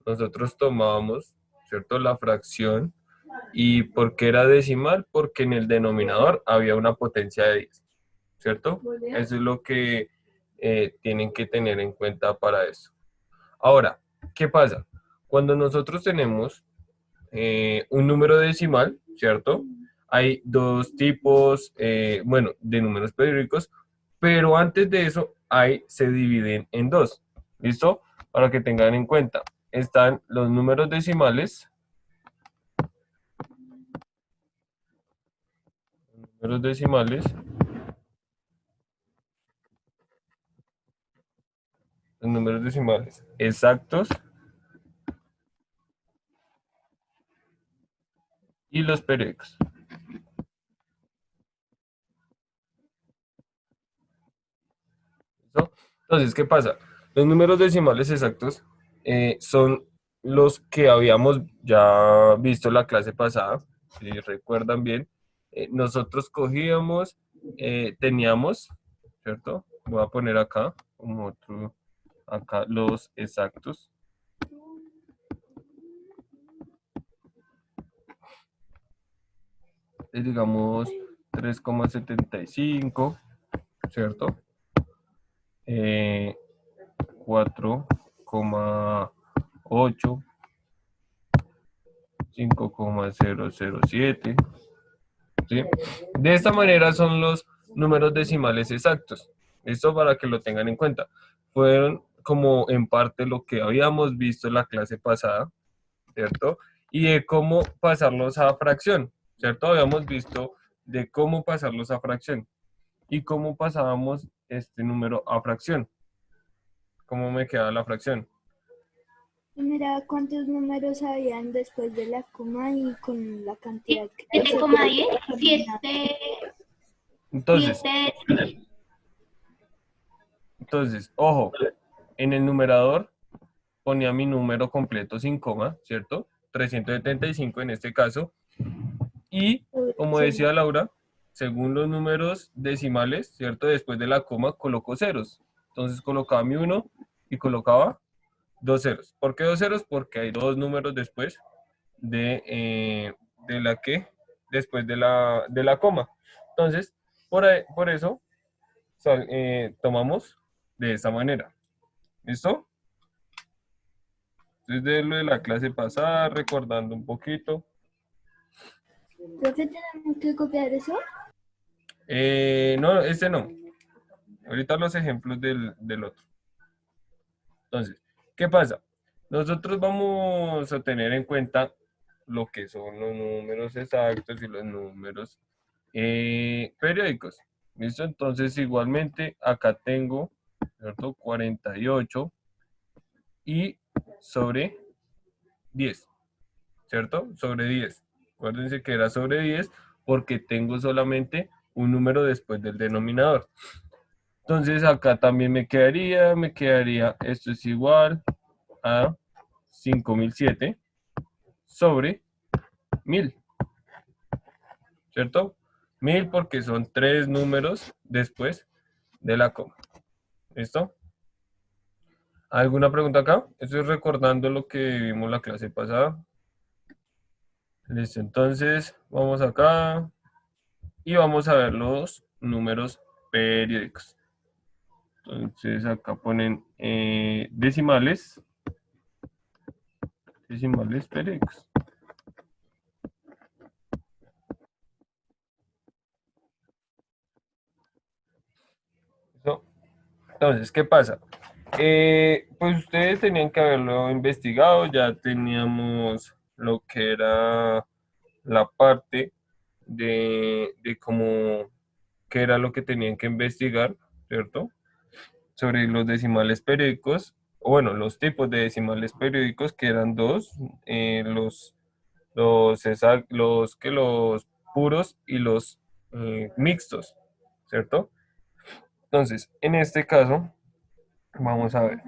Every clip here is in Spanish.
nosotros tomábamos, ¿cierto? La fracción. ¿Y por qué era decimal? Porque en el denominador había una potencia de 10, ¿cierto? Eso es lo que tienen que tener en cuenta para eso. Ahora, ¿qué pasa? Cuando nosotros tenemos un número decimal, ¿cierto? Hay dos tipos, bueno, de números periódicos, pero antes de eso se dividen en dos, ¿listo? Para que tengan en cuenta, están los números decimales, números decimales, los números decimales exactos y los periódicos. ¿Listo? Entonces, ¿qué pasa? Los números decimales exactos son los que habíamos ya visto la clase pasada, si recuerdan bien. Nosotros cogíamos, teníamos, ¿cierto? Voy a poner acá, como otro, acá los exactos. Digamos 3,75, ¿cierto? 4,8, 5,007, ¿sí? De esta manera son los números decimales exactos. Esto para que lo tengan en cuenta. Fueron como en parte lo que habíamos visto en la clase pasada, ¿cierto? Y de cómo pasarlos a fracción, ¿cierto? Habíamos visto de cómo pasarlos a fracción y cómo pasábamos este número a fracción. ¿Cómo me queda la fracción? Mira cuántos números habían después de la coma y con la cantidad que 7,10, 7, Entonces, 7. ojo, en el numerador ponía mi número completo sin coma, ¿cierto? 375 en este caso. Y, como decía Laura, según los números decimales, ¿cierto? Después de la coma coloco ceros. Entonces colocaba mi 1 y colocaba dos ceros. ¿Por qué dos ceros? Porque hay dos números después de la que, después de la coma. Entonces, por eso tomamos de esta manera. ¿Listo? Entonces, de lo de la clase pasada, recordando un poquito. ¿Profe, tenemos que copiar eso? No, este no. Ahorita los ejemplos del otro. Entonces, ¿qué pasa? Nosotros vamos a tener en cuenta lo que son los números exactos y los números periódicos. ¿Listo? Entonces, igualmente, acá tengo, ¿cierto? 48 y sobre 10, ¿cierto? Sobre 10. Acuérdense que era sobre 10 porque tengo solamente un número después del denominador. Entonces acá también me quedaría, esto es igual a 5007 sobre 1000, ¿cierto? 1000 porque son tres números después de la coma. ¿Listo? ¿Alguna pregunta acá? Estoy recordando lo que vimos la clase pasada. Listo, entonces vamos acá y vamos a ver los números periódicos. Entonces acá ponen decimales periódicos. ¿Listo? Entonces, ¿qué pasa? Pues ustedes tenían que haberlo investigado, ya teníamos lo que era la parte de cómo, qué era lo que tenían que investigar, ¿cierto? Sobre los decimales periódicos, o bueno, los tipos de decimales periódicos, que eran dos, los puros y los mixtos, ¿cierto? Entonces, en este caso, vamos a ver.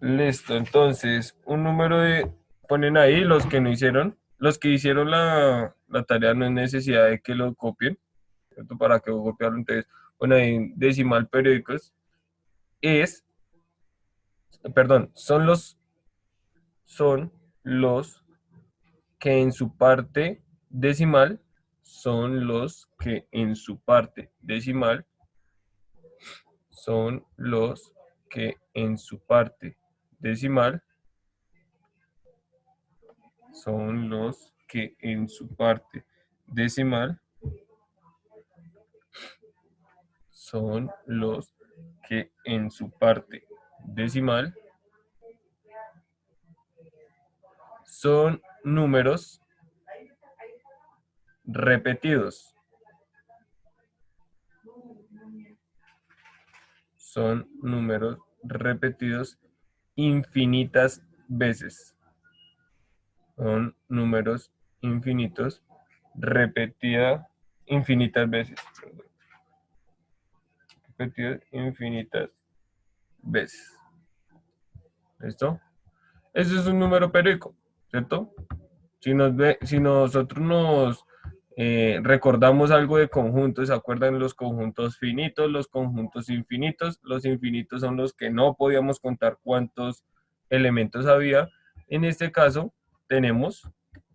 Listo, entonces, un número ponen ahí los que no hicieron, los que hicieron la tarea no es necesidad de que lo copien, ¿cierto? ¿Para qué voy a copiarlo? Entonces, bueno, en decimal periódicos es, perdón, son los que en su parte decimal, son los que en su parte decimal, son los que en su parte decimal, son los que en su parte decimal, son los que en su parte decimal son números repetidos. Son números repetidos infinitas veces. Son números infinitos infinitas veces. Perdón. Repetidos infinitas veces. ¿Listo? Ese es un número periódico, ¿cierto? Si nosotros nos recordamos algo de conjuntos, ¿se acuerdan los conjuntos finitos, los conjuntos infinitos? Los infinitos son los que no podíamos contar cuántos elementos había. En este caso tenemos,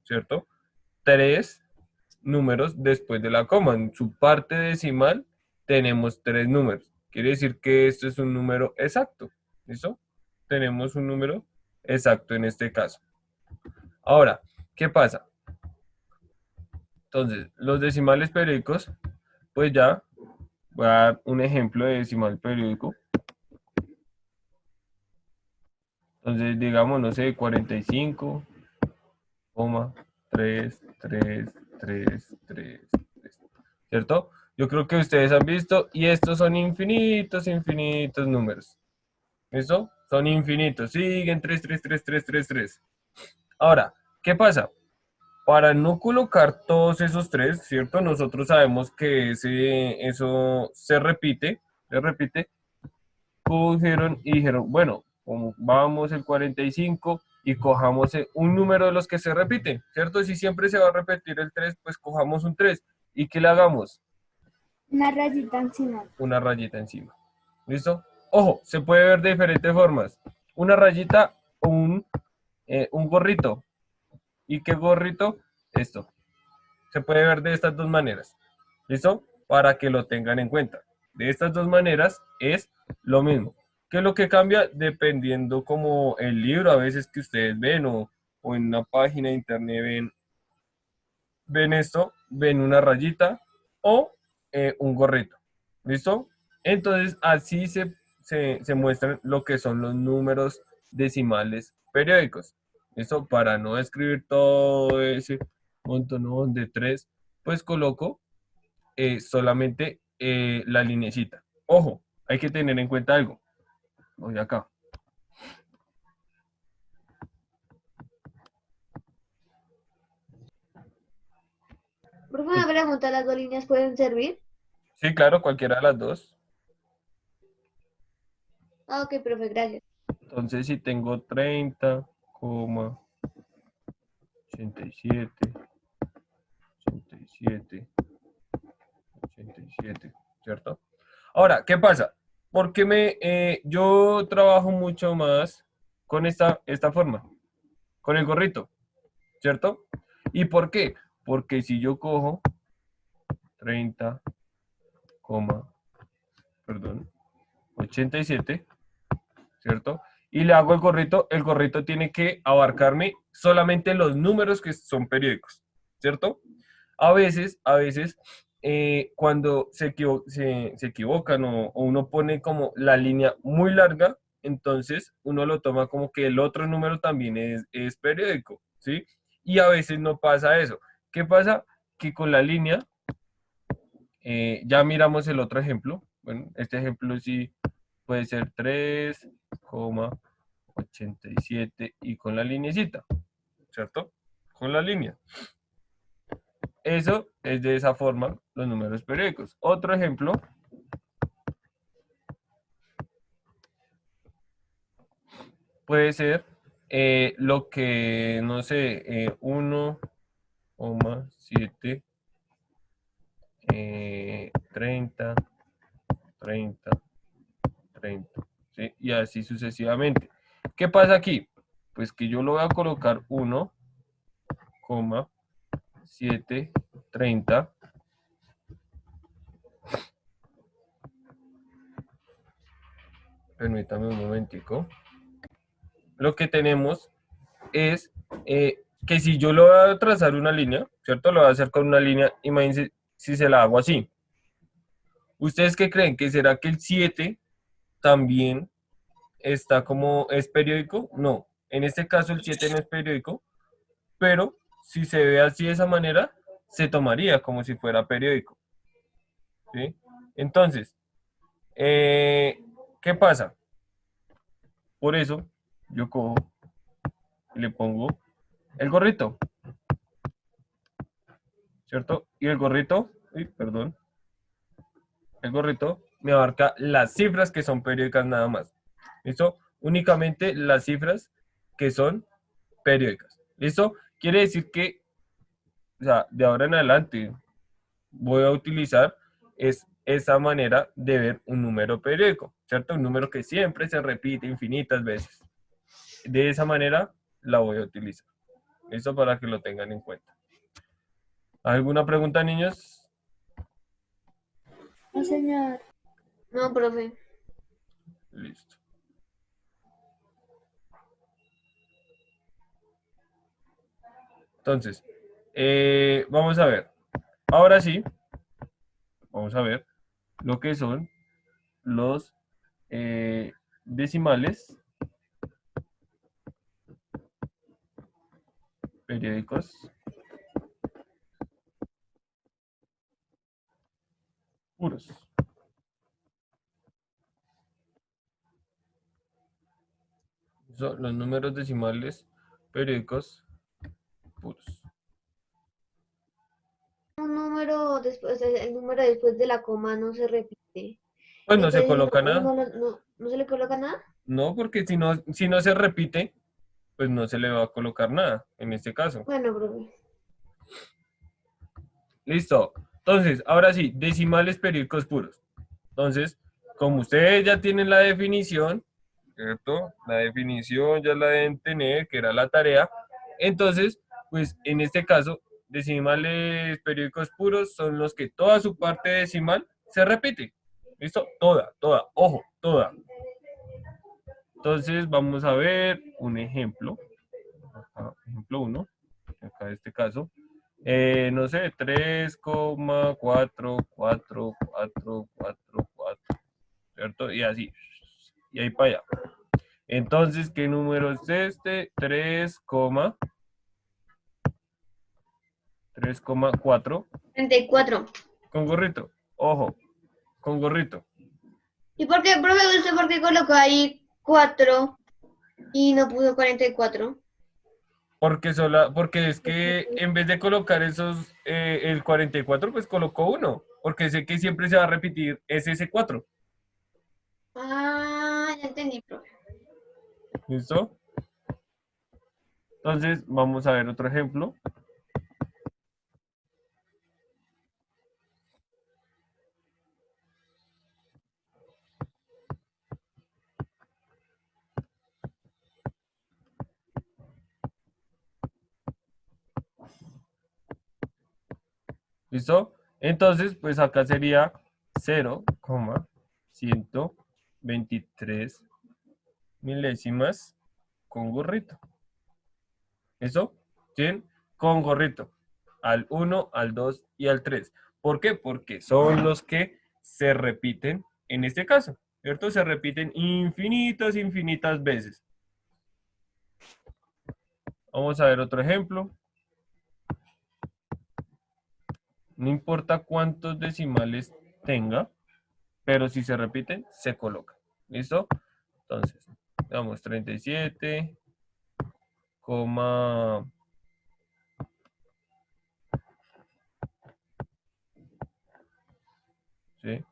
¿cierto? 3 números después de la coma. En su parte decimal tenemos 3 números. Quiere decir que esto es un número exacto. ¿Listo? Tenemos un número exacto en este caso. Ahora, ¿qué pasa? Entonces, los decimales periódicos, pues ya voy a dar un ejemplo de decimal periódico. Entonces, digamos, no sé, 45,33333, ¿cierto? Yo creo que ustedes han visto, y estos son infinitos, infinitos números. ¿Listo? Son infinitos, siguen 33333. Ahora, ¿qué pasa? Para no colocar todos esos 3, ¿cierto? Nosotros sabemos que eso se repite, cogieron y dijeron, bueno, como vamos el 45 y cojamos un número de los que se repiten, ¿cierto? Si siempre se va a repetir el 3, pues cojamos un 3. ¿Y qué le hagamos? Una rayita encima. Una rayita encima. ¿Listo? Ojo, se puede ver de diferentes formas. Una rayita o un gorrito. ¿Y qué gorrito? Esto. Se puede ver de estas dos maneras. ¿Listo? Para que lo tengan en cuenta. De estas dos maneras es lo mismo. ¿Qué es lo que cambia? Dependiendo como el libro a veces que ustedes ven o en una página de internet ven esto, ven una rayita o un gorrito. ¿Listo? Entonces así se muestran lo que son los números decimales periódicos. ¿Listo? Para no escribir todo ese montón de 3, pues coloco solamente la linecita. Ojo, hay que tener en cuenta algo. Voy acá. Por una pregunta, ¿las dos líneas pueden servir? Sí, claro, cualquiera de las dos. Ah, ok, profe, gracias. Entonces, si tengo 30,87, 87, 87, ¿cierto? Ahora, ¿qué pasa? Porque yo trabajo mucho más con esta forma, con el gorrito, ¿cierto? ¿Y por qué? Porque si yo cojo 30, perdón, 87, ¿cierto? Y le hago el gorrito tiene que abarcarme solamente los números que son periódicos, ¿cierto? A veces, cuando se equivocan o uno pone como la línea muy larga, entonces uno lo toma como que el otro número también es periódico, ¿sí? Y a veces no pasa eso. ¿Qué pasa? Que con la línea, ya miramos el otro ejemplo. Bueno, este ejemplo sí puede ser 3,87 y con la linecita, ¿cierto? Con la línea. Eso es de esa forma los números periódicos. Otro ejemplo puede ser lo que, no sé, 1,7 30, 30, 30, ¿sí? Y así sucesivamente. ¿Qué pasa aquí? Pues que yo lo voy a colocar 1,730. Permítame un momentico. Lo que tenemos es que si yo lo voy a trazar una línea, ¿cierto? Lo voy a hacer con una línea, imagínense si se la hago así. ¿Ustedes qué creen? ¿Que será que el 7 también está como es periódico? No, en este caso el 7 no es periódico, pero si se ve así de esa manera, se tomaría como si fuera periódico, ¿sí? Entonces, ¿qué pasa? Por eso yo cojo y le pongo el gorrito, ¿cierto? Y el gorrito, uy, perdón, el gorrito me abarca las cifras que son periódicas nada más. ¿Listo? Únicamente las cifras que son periódicas. ¿Listo? Quiere decir que, o sea, de ahora en adelante voy a utilizar esa manera de ver un número periódico, ¿cierto? Un número que siempre se repite infinitas veces. De esa manera la voy a utilizar. ¿Listo? Para que lo tengan en cuenta. ¿Alguna pregunta, niños? No, señor. No, profe. Listo. Entonces, vamos a ver. Ahora sí, vamos a ver lo que son los decimales periódicos puros. Son los números decimales periódicos puros. Un número después, el número después de la coma no se repite. Pues no se Entonces coloca nada. no se le coloca nada. No, porque si no se repite, pues no se le va a colocar nada en este caso. Bueno, profe. Listo. Entonces, ahora sí, decimales periódicos puros. Entonces, como ustedes ya tienen la definición, ¿cierto? La definición ya la deben tener, que era la tarea. Entonces, pues en este caso, decimales periódicos puros son los que toda su parte decimal se repite. ¿Listo? Toda, toda, ojo, toda. Entonces, vamos a ver un ejemplo. Acá, ejemplo 1, acá en este caso. No sé, 3,44444, ¿cierto? Y así, y ahí para allá. Entonces, ¿qué número es este? 3,4 34. con gorrito. Ojo, con gorrito. ¿Y por qué, profe, usted por qué colocó ahí 4 y no puso 44? Porque es que en vez de colocar el 44, pues colocó 1. Porque sé que siempre se va a repetir ese 4. Ah, ya entendí, profe. ¿Listo? Entonces, vamos a ver otro ejemplo. ¿Listo? Entonces, pues acá sería 0,123 milésimas con gorrito. ¿Listo? ¿Sí? Con gorrito. Al 1, al 2 y al 3. ¿Por qué? Porque son los que se repiten en este caso, ¿cierto? Se repiten infinitas, infinitas veces. Vamos a ver otro ejemplo. No importa cuántos decimales tenga, pero si se repiten, se coloca. ¿Listo? Entonces, damos 37, ¿sí?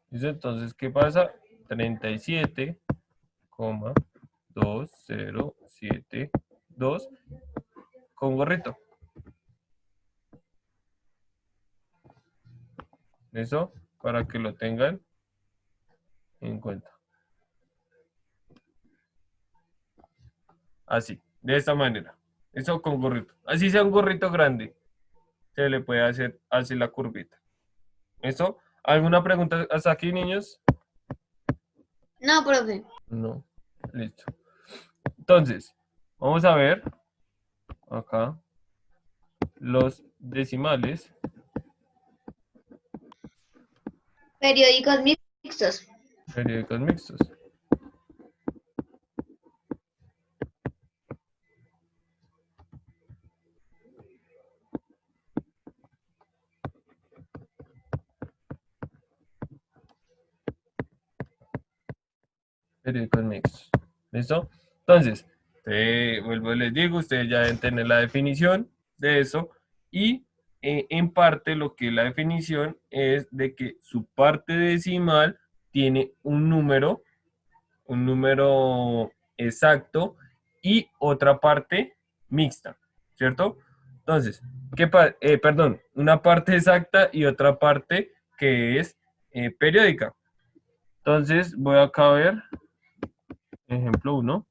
¿Listo? Entonces, ¿qué pasa? 37 2072 con gorrito. Eso para que lo tengan en cuenta. Así, de esta manera. Eso con gorrito. Así sea un gorrito grande, se le puede hacer así la curvita. ¿Eso? ¿Alguna pregunta hasta aquí, niños? No, profe. No. Listo. Entonces, vamos a ver acá los decimales. Periódicos mixtos. Periódicos mixtos. Periódicos mixtos. ¿Listo? Entonces, vuelvo y les digo, ustedes ya deben tener la definición de eso y en parte lo que la definición es de que su parte decimal tiene un número exacto y otra parte mixta, ¿cierto? Entonces, perdón, una parte exacta y otra parte que es periódica. Entonces, voy acá a ver, ejemplo 1.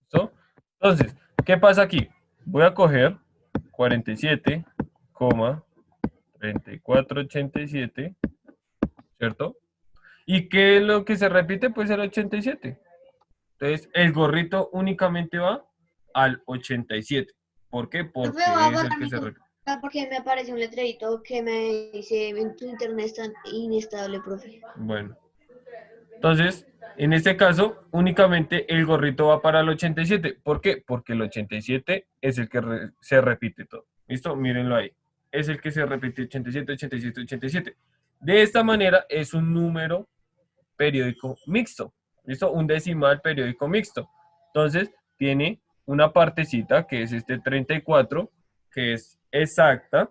¿Listo? Entonces, ¿qué pasa aquí? Voy a coger 47,3487, ¿cierto? ¿Y qué es lo que se repite? Pues el 87. Entonces, el gorrito únicamente va al 87. ¿Por qué? Profe, Porque voy a es el borrar que mi se repite. computadora porque me apareció un letrerito que me dice en tu internet está inestable, profe. Bueno, entonces, en este caso, únicamente el gorrito va para el 87. ¿Por qué? Porque el 87 es el que se repite todo. ¿Listo? Mírenlo ahí. Es el que se repite 87, 87, 87. De esta manera es un número periódico mixto. ¿Listo? Un decimal periódico mixto. Entonces, tiene una partecita que es este 34, que es exacta,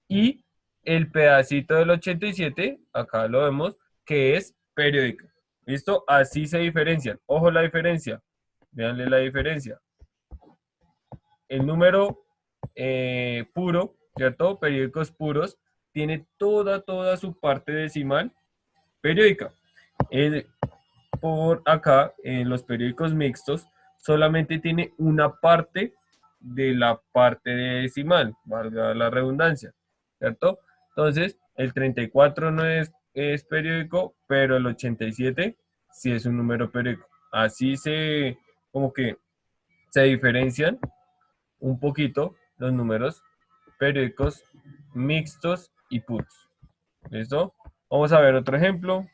y el pedacito del 87, acá lo vemos, que es periódico. ¿Listo? Así se diferencian. Ojo la diferencia. Veanle la diferencia. El número puro, ¿cierto? Periódicos puros, tiene toda su parte decimal periódica. Por acá, en los periódicos mixtos, solamente tiene una parte de la parte decimal, valga la redundancia, ¿cierto? Entonces, el 34 no es periódico, pero el 87 sí es un número periódico. Así como que se diferencian un poquito los números periódicos mixtos y puros. ¿Listo? Vamos a ver otro ejemplo.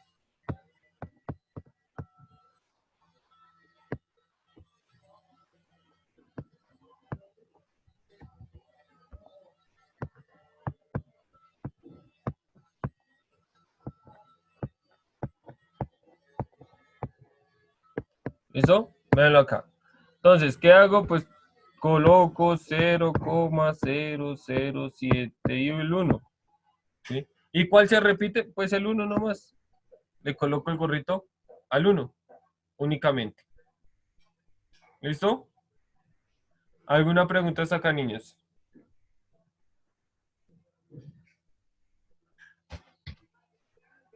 ¿Listo? Véanlo acá. Entonces, ¿qué hago? Pues coloco 0,007 y el 1. ¿Sí? ¿Y cuál se repite? Pues el 1 nomás. Le coloco el gorrito al 1 únicamente. ¿Listo? ¿Alguna pregunta hasta acá, niños?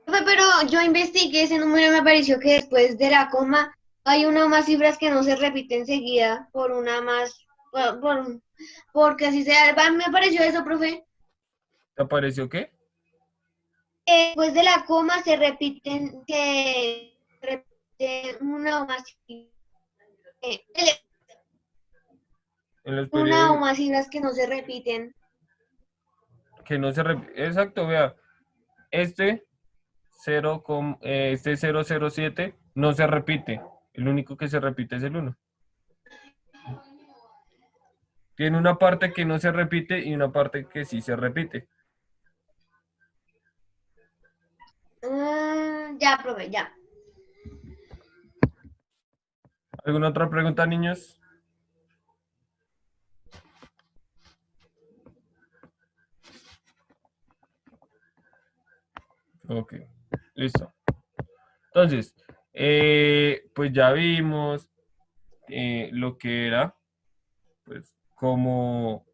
Profe, pero yo investigué ese número y me pareció que después de la coma hay una o más cifras que no se repiten seguida por una más, porque así sea. Me pareció eso, profe. ¿Te apareció qué? Después de la coma se repiten, una o más, En los una o periodos más cifras que no se repiten. que no se repite. Exacto, vea. Este 007 no se repite. El único que se repite es el 1. Tiene una parte que no se repite y una parte que sí se repite. Ya, profe, ya. ¿Alguna otra pregunta, niños? Ok, listo. Entonces, pues ya vimos lo que era, pues, como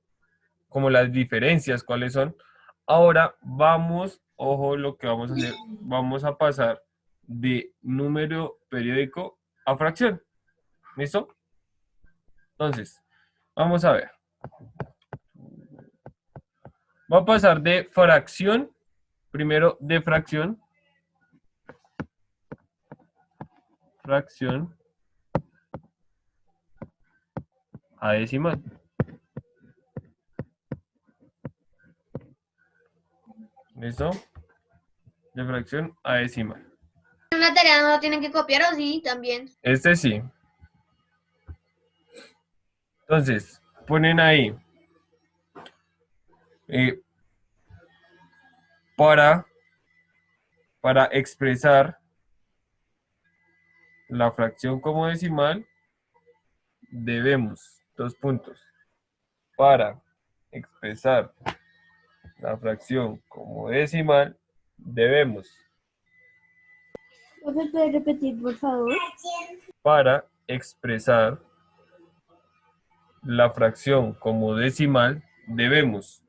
las diferencias, cuáles son. Ahora vamos, ojo, lo que vamos a hacer, vamos a pasar de número periódico a fracción. ¿Listo? Entonces, vamos a ver. Va a pasar de fracción, primero de fracción a decimal. ¿Listo? De fracción a decimal. En la tarea no lo tienen que copiar, ¿o sí? También. Este sí. Entonces, ponen ahí eh, para expresar la fracción como decimal, debemos, dos puntos. Para expresar la fracción como decimal, debemos. Profe, ¿puede repetir, por favor? Para expresar la fracción como decimal, debemos.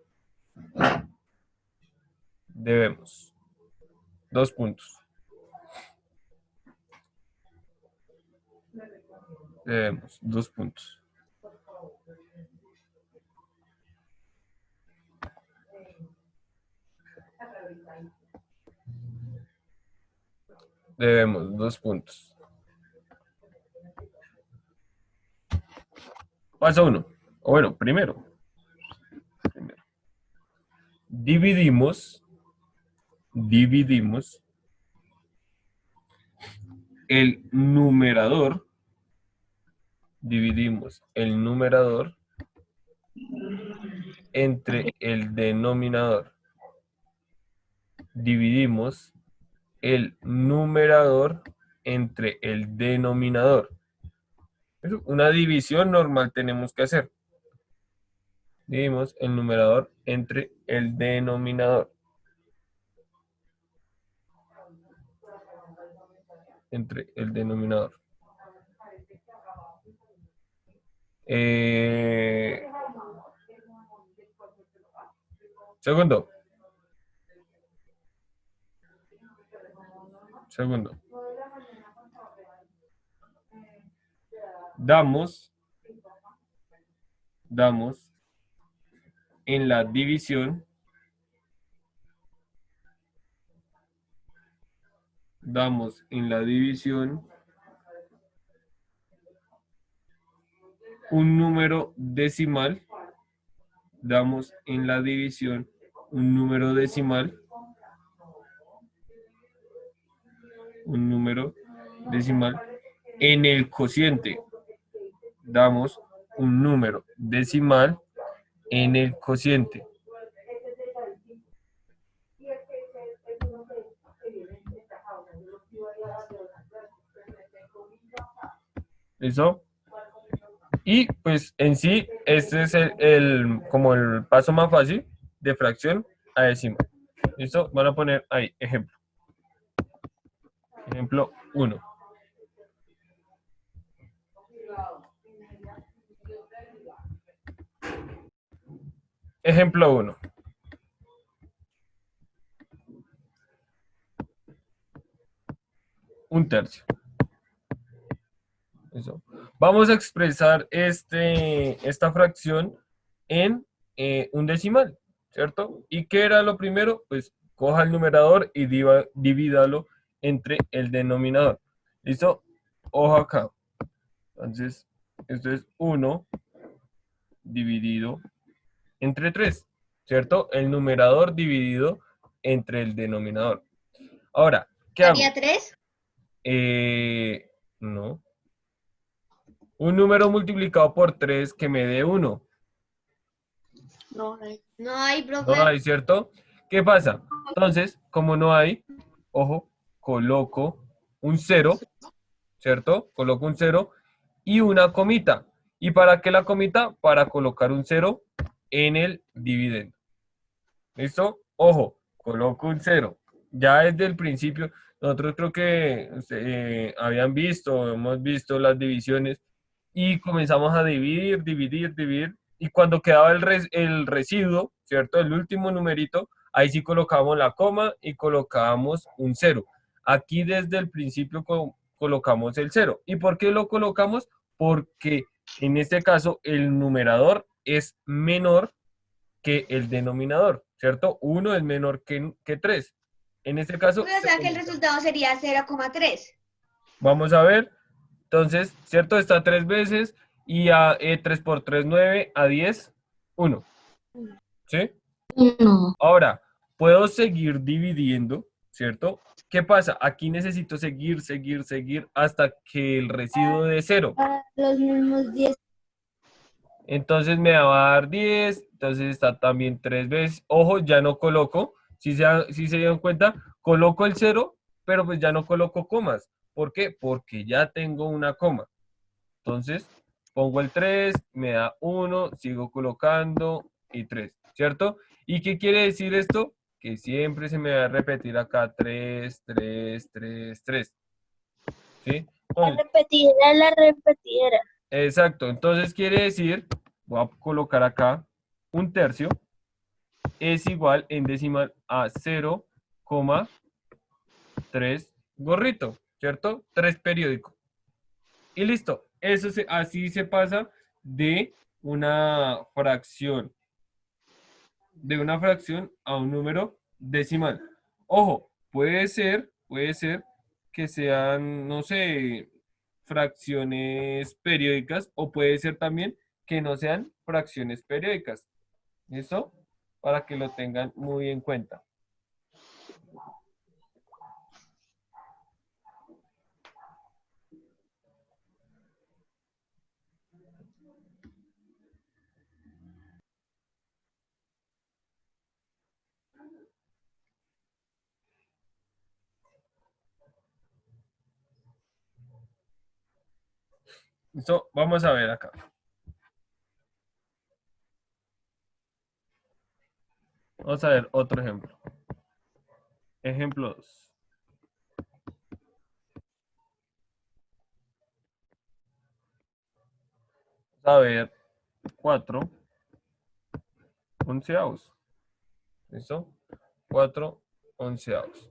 Debemos. Dos puntos. Debemos. Dos puntos. Debemos. Dos puntos. Paso uno. O bueno, primero. Dividimos el numerador. Dividimos el numerador entre el denominador. Dividimos el numerador entre el denominador. Una división normal tenemos que hacer. Dividimos el numerador entre el denominador. Entre el denominador. Segundo. Damos en la división. Damos en la división un número decimal. Damos en la división un número decimal. Un número decimal en el cociente. Damos un número decimal en el cociente. ¿Listo? Y pues en sí, este es como el paso más fácil de fracción a decimal. ¿Listo? Van a poner ahí, ejemplo. Ejemplo 1. Ejemplo 1. Un tercio. Eso. Vamos a expresar esta fracción en un decimal, ¿cierto? ¿Y qué era lo primero? Pues coja el numerador y divídalo entre el denominador. ¿Listo? Ojo acá. Entonces, esto es 1 dividido entre 3, ¿cierto? El numerador dividido entre el denominador. Ahora, ¿qué hago? ¿Sería 3? No. Un número multiplicado por 3 que me dé 1. No hay, No profe. hay, ¿cierto? ¿Qué pasa? Entonces, como no hay, ojo, coloco un 0, ¿cierto? Coloco un 0 y una comita. ¿Y para qué la comita? Para colocar un 0 en el dividendo. ¿Listo? Ojo, coloco un 0. Ya desde el principio, nosotros creo que habían visto, hemos visto las divisiones y comenzamos a dividir, dividir, dividir. Y cuando quedaba el residuo, ¿cierto? El último numerito, ahí sí colocamos la coma y colocábamos un 0. Aquí desde el principio colocamos el 0. ¿Y por qué lo colocamos? Porque en este caso el numerador es menor que el denominador, ¿cierto? 1 es menor que 3. En este caso, O sea que el resultado sería 0,3. vamos a ver. Entonces, ¿cierto? Está 3 veces y 3 por 3, 9, a 10, 1. ¿Sí? No. Ahora, puedo seguir dividiendo, ¿cierto? ¿Qué pasa? Aquí necesito seguir, seguir, seguir hasta que el residuo dé 0. Para los mismos 10. Entonces me va a dar 10, entonces está también 3 veces. Ojo, ya no coloco, si se dieron cuenta, coloco el 0, pero pues ya no coloco comas. ¿Por qué? Porque ya tengo una coma. Entonces, pongo el 3, me da 1, sigo colocando y 3, ¿cierto? ¿Y qué quiere decir esto? Que siempre se me va a repetir acá 3, 3, 3, 3. ¿Sí? Entonces, La repetidera. exacto, entonces quiere decir, voy a colocar acá, un tercio es igual en decimal a 0,3 gorrito, ¿cierto? 3 periódico. Y listo, así se pasa de una fracción, a un número decimal. Ojo, puede ser que sean, no sé, fracciones periódicas o puede ser también que no sean fracciones periódicas. ¿Listo? Para que lo tengan muy en cuenta. ¿Listo? Vamos a ver acá. Vamos a ver otro ejemplo. Ejemplo 2. Vamos a ver 4 onceavos. ¿Listo? 4 onceavos.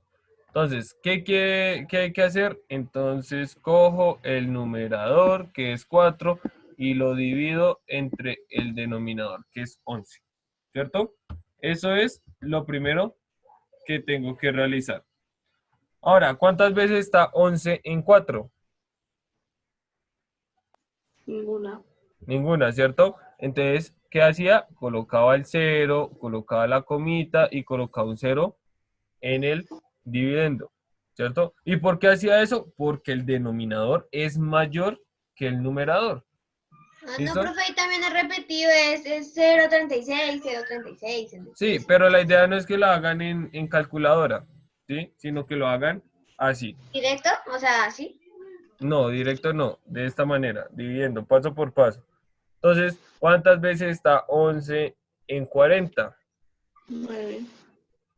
Entonces, ¿qué hay que hacer? Entonces, cojo el numerador, que es 4, y lo divido entre el denominador, que es 11. ¿Cierto? Eso es lo primero que tengo que realizar. Ahora, ¿cuántas veces está 11 en 4? Ninguna. Ninguna, ¿cierto? Entonces, ¿qué hacía? Colocaba el 0, colocaba la comita y colocaba un 0 en el dividendo, ¿cierto? ¿Y por qué hacía eso? Porque el denominador es mayor que el numerador. Ah, no, ¿Listo? profe, ahí también he repetido, es 0,36, 0,36. Sí, pero la idea no es que lo hagan en calculadora, ¿sí? Sino que lo hagan así. ¿Directo? O sea, ¿sí? No, directo no, de esta manera, dividiendo paso por paso. Entonces, ¿cuántas veces está 11 en 40? 9.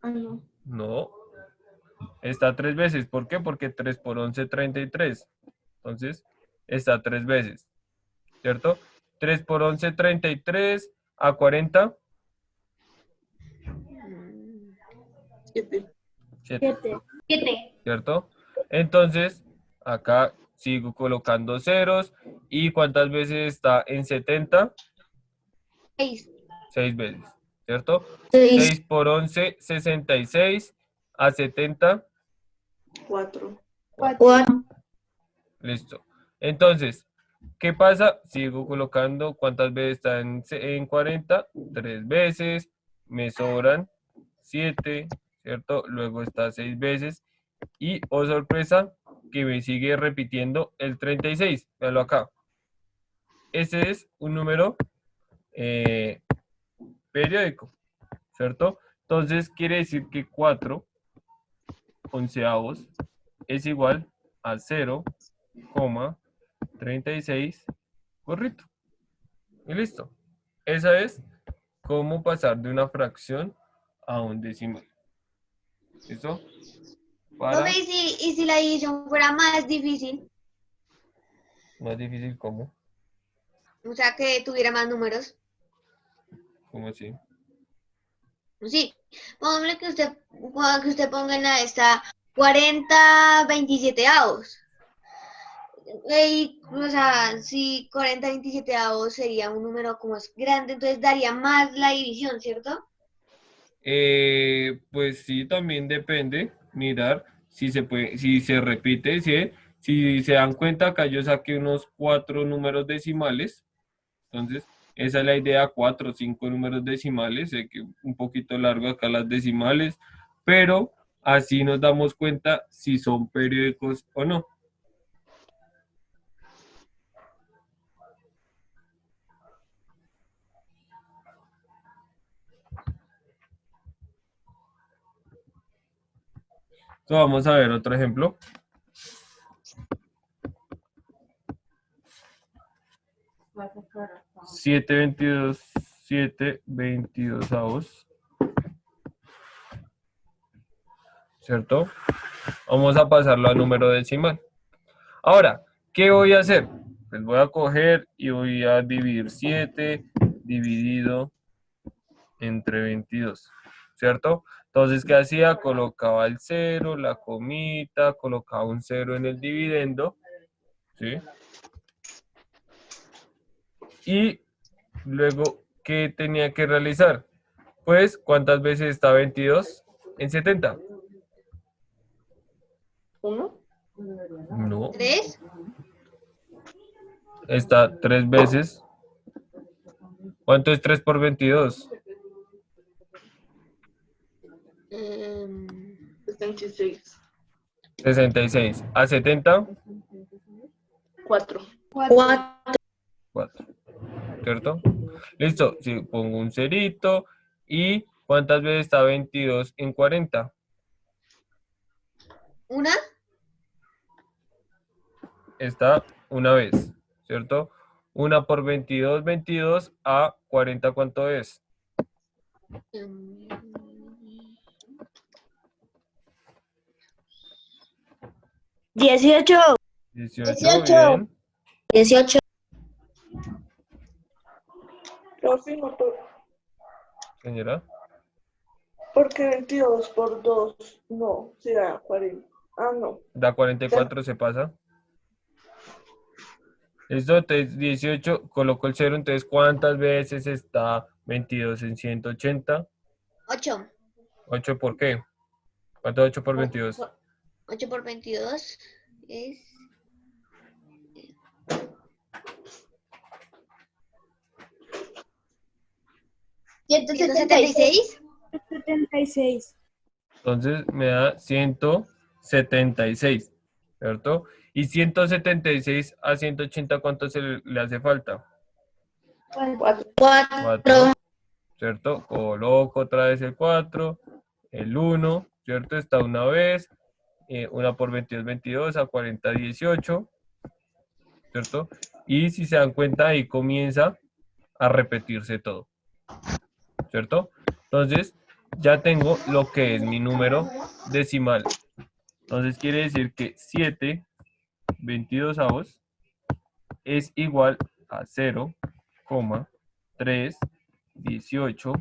Ah, no. No, está 3 veces. ¿Por qué? Porque 3 por 11, 33. Entonces, está 3 veces, ¿cierto? 3 por 11, 33, a 40, 7. 7, 7. ¿cierto? Entonces, acá sigo colocando ceros. ¿Y cuántas veces está en 70? 6. 6 veces, ¿cierto? 6. 6 por 11, 66, a 70, 4. 4. listo. Entonces, ¿qué pasa? Sigo colocando cuántas veces está en 40, 3 veces, me sobran 7, ¿cierto? Luego está 6 veces y, oh sorpresa, que me sigue repitiendo el 36. Véalo acá. Ese es un número periódico, ¿cierto? Entonces quiere decir que 4 onceavos es igual a 0,3 36, gorrito. Y listo. Esa es cómo pasar de una fracción a un decimal. ¿Listo? Para Profe, y si la división fuera más difícil, más difícil, ¿cómo? o sea, que tuviera más números. ¿Cómo así? Sí, pongámosle que usted ponga en la esta 40 27 avos. O sea, si 40 27 avos sería un número como más grande, entonces daría más la división, ¿cierto? Pues sí, también depende. Mirar si se puede, si se repite, si se dan cuenta, acá yo saqué unos 4 números decimales. Entonces, esa es la idea, 4 o 5 números decimales. Sé que un poquito largo acá las decimales, pero así nos damos cuenta si son periódicos o no. Entonces, vamos a ver otro ejemplo. Siete 22 avos. ¿Cierto? Vamos a pasarlo a número decimal. Ahora, ¿qué voy a hacer? Pues voy a coger y voy a dividir 7 dividido entre 22, ¿cierto? Entonces, ¿qué hacía? Colocaba el 0, la comita, colocaba un 0 en el dividendo, ¿sí? Y luego, ¿qué tenía que realizar? Pues, ¿cuántas veces está 22 en 70? ¿1? No, 3. está 3 veces. ¿Cuánto es 3 por 22? 66. 66. ¿A 70? 4. 4. ¿Cierto? Listo. Si pongo un cerito. ¿Y cuántas veces está 22 en 40? ¿Una? Está una vez, ¿cierto? 1 por 22, 22 a 40, ¿cuánto es? 18. 18, bien. 18. Profe, no, Señora. porque 22 por 2, no, será 40. Ah, no. Da 44, se pasa. Listo, entonces 18, coloco el 0, entonces ¿cuántas veces está 22 en 180? 8. 8, ¿por qué? ¿Cuánto es 8 por 22? 8 por 22 es... 176. 76. Entonces me da 176, ¿cierto? Y 176 a 180, ¿cuánto le hace falta? 4. 4, ¿cierto? Coloco otra vez el 4, el 1, ¿cierto? Está una vez, 1 por 22, 22, a 40, 18, ¿cierto? Y si se dan cuenta, ahí comienza a repetirse todo, ¿cierto? Entonces, ya tengo lo que es mi número decimal. Entonces, quiere decir que 7 22avos es igual a 0,318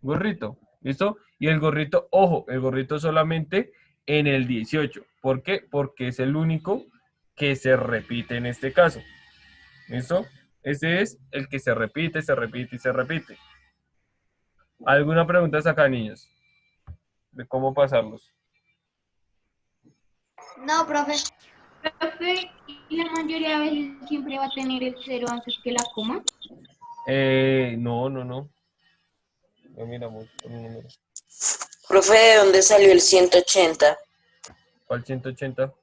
gorrito. ¿Listo? Y el gorrito, ojo, el gorrito solamente en el 18. ¿Por qué? Porque es el único que se repite en este caso. ¿Listo? Ese es el que se repite, se repite y se repite. ¿Alguna pregunta hasta acá, niños? De cómo pasarlos. No, profe. Profe, y la mayoría de veces siempre va a tener el 0 antes que la coma. No. No miramos con un número. Profe, ¿de dónde salió el 180? ¿Cuál 180?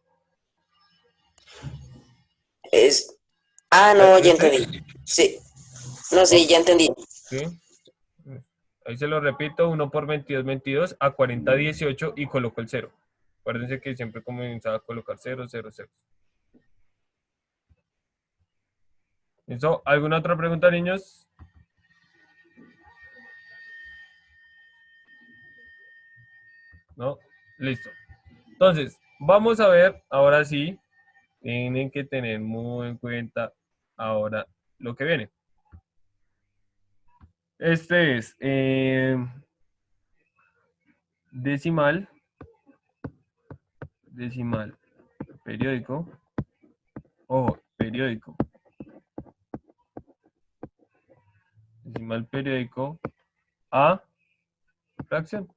Es... Ah, no, ya ¿Este? entendí. Sí. No, sí, ya entendí. ¿Sí? Ahí se lo repito, 1 por 22, 22 a 40, 18 y coloco el 0. Acuérdense que siempre comenzaba a colocar 0, 0, 0. ¿Listo? ¿Alguna otra pregunta, niños? ¿No? Listo. Entonces, vamos a ver, ahora sí, tienen que tener muy en cuenta ahora lo que viene. Este es decimal periódico, ojo, periódico, decimal periódico a fracción.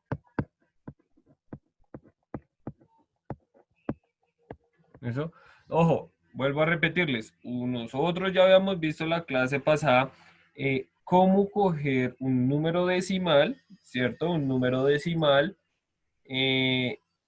¿Eso? Ojo, vuelvo a repetirles, nosotros ya habíamos visto la clase pasada cómo coger un número decimal, ¿cierto? Un número decimal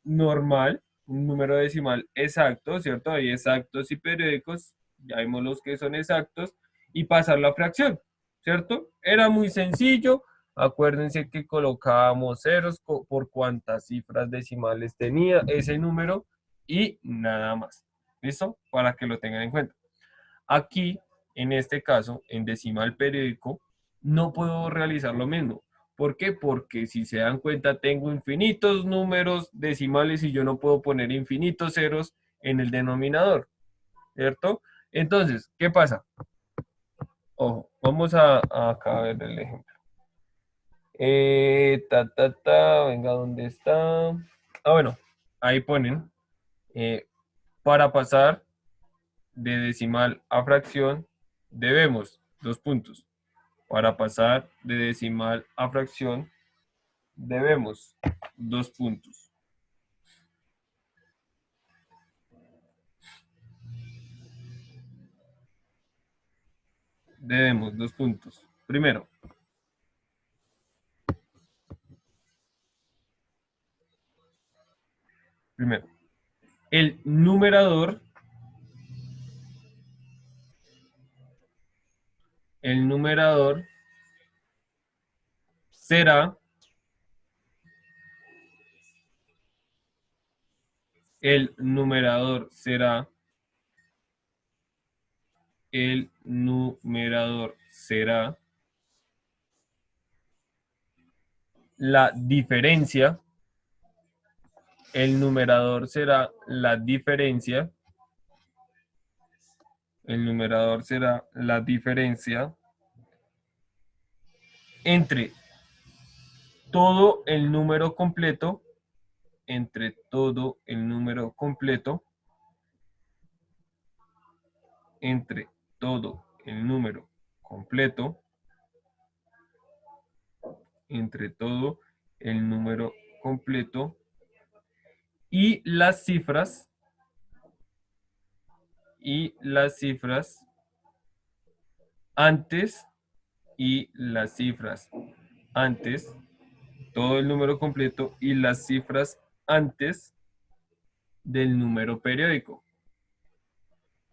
normal, un número decimal exacto, ¿cierto? Hay exactos y periódicos, ya vimos los que son exactos, y pasarlo a fracción, ¿cierto? Era muy sencillo, acuérdense que colocábamos ceros por cuántas cifras decimales tenía ese número y nada más, ¿listo? Para que lo tengan en cuenta. Aquí, en este caso, en decimal periódico, no puedo realizar lo mismo. ¿Por qué? Porque si se dan cuenta, tengo infinitos números decimales y yo no puedo poner infinitos ceros en el denominador, ¿cierto? Entonces, ¿qué pasa? Ojo, vamos acá a ver el ejemplo. Venga, ¿dónde está? Ah, bueno, ahí ponen, para pasar de decimal a fracción, debemos, dos puntos. Para pasar de decimal a fracción, debemos, dos puntos. Debemos, dos puntos. Primero, el numerador será el numerador será la diferencia, el numerador será la diferencia, el numerador será la diferencia entre todo el número completo, entre todo el número completo, entre todo el número completo, entre todo el número completo y las cifras antes y las cifras antes, todo el número completo y las cifras antes del número periódico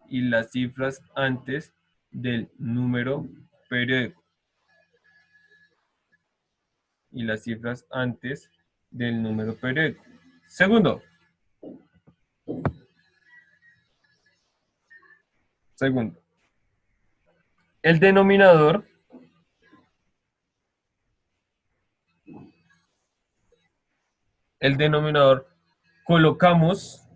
y las cifras antes del número periódico y las cifras antes del número periódico. Segundo, el denominador colocamos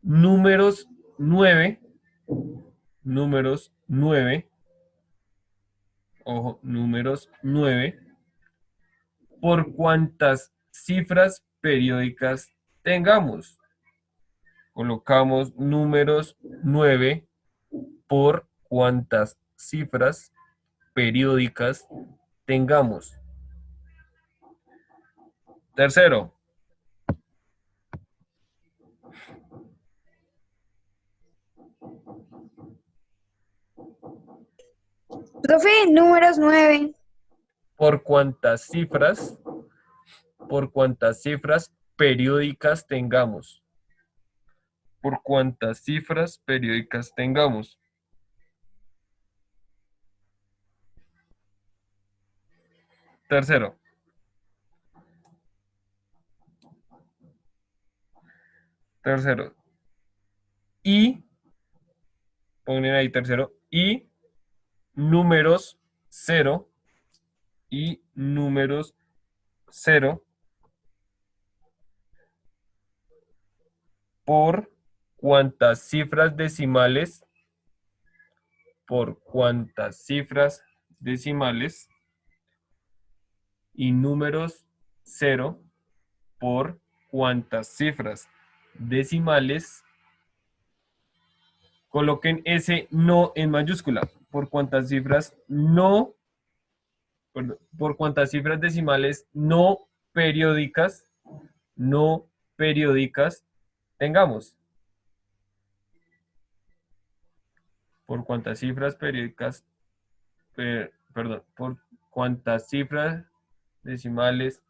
números 9, ojo, números 9, por cuantas cifras periódicas tengamos. Colocamos números 9 por cuantas cifras periódicas tengamos. Tercero, Profe, números 9. por cuantas cifras periódicas tengamos. Por cuantas cifras periódicas tengamos. Tercero. Tercero. Y, ponen ahí tercero, y números 0 y números 0 por cuántas cifras decimales, y números 0 por cuántas cifras decimales. Coloquen ese no en mayúscula. Por cuántas cifras no, perdón, por cuántas cifras decimales no periódicas tengamos. Por cuántas cifras periódicas, por cuántas cifras decimales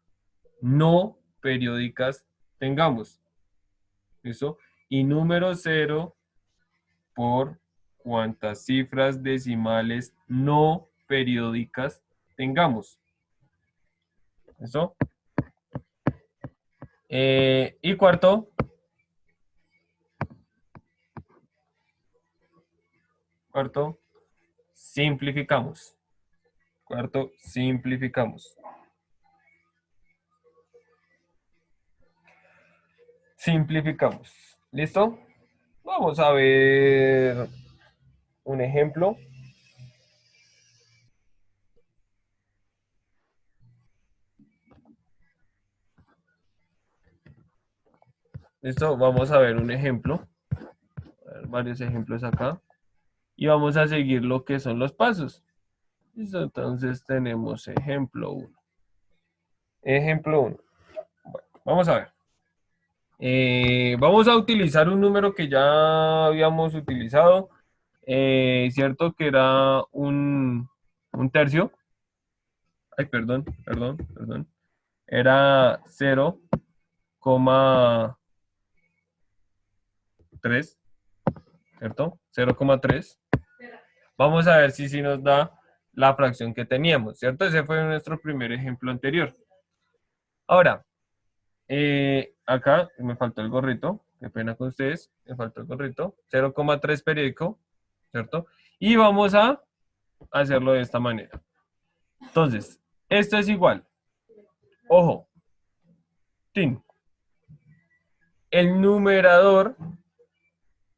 no periódicas tengamos. ¿Listo? Y número 0 por cuántas cifras decimales no periódicas tengamos. ¿Listo? Y cuarto. Simplificamos. Simplificamos. ¿Listo? Vamos a ver un ejemplo. ¿Listo? Vamos a ver un ejemplo. A ver, varios ejemplos acá. Y vamos a seguir lo que son los pasos. ¿Listo? Entonces tenemos ejemplo 1. Ejemplo 1. Bueno, vamos a ver. Vamos a utilizar un número que ya habíamos utilizado. Cierto que era un tercio. Ay, perdón. Era 0,3, ¿cierto? 0,3. Vamos a ver si nos da la fracción que teníamos, ¿cierto? Ese fue nuestro primer ejemplo anterior. Ahora, acá me faltó el gorrito. Qué pena con ustedes. Me faltó el gorrito. 0,3 periódico, ¿cierto? Y vamos a hacerlo de esta manera. Entonces, esto es igual. Ojo. Tin. El numerador,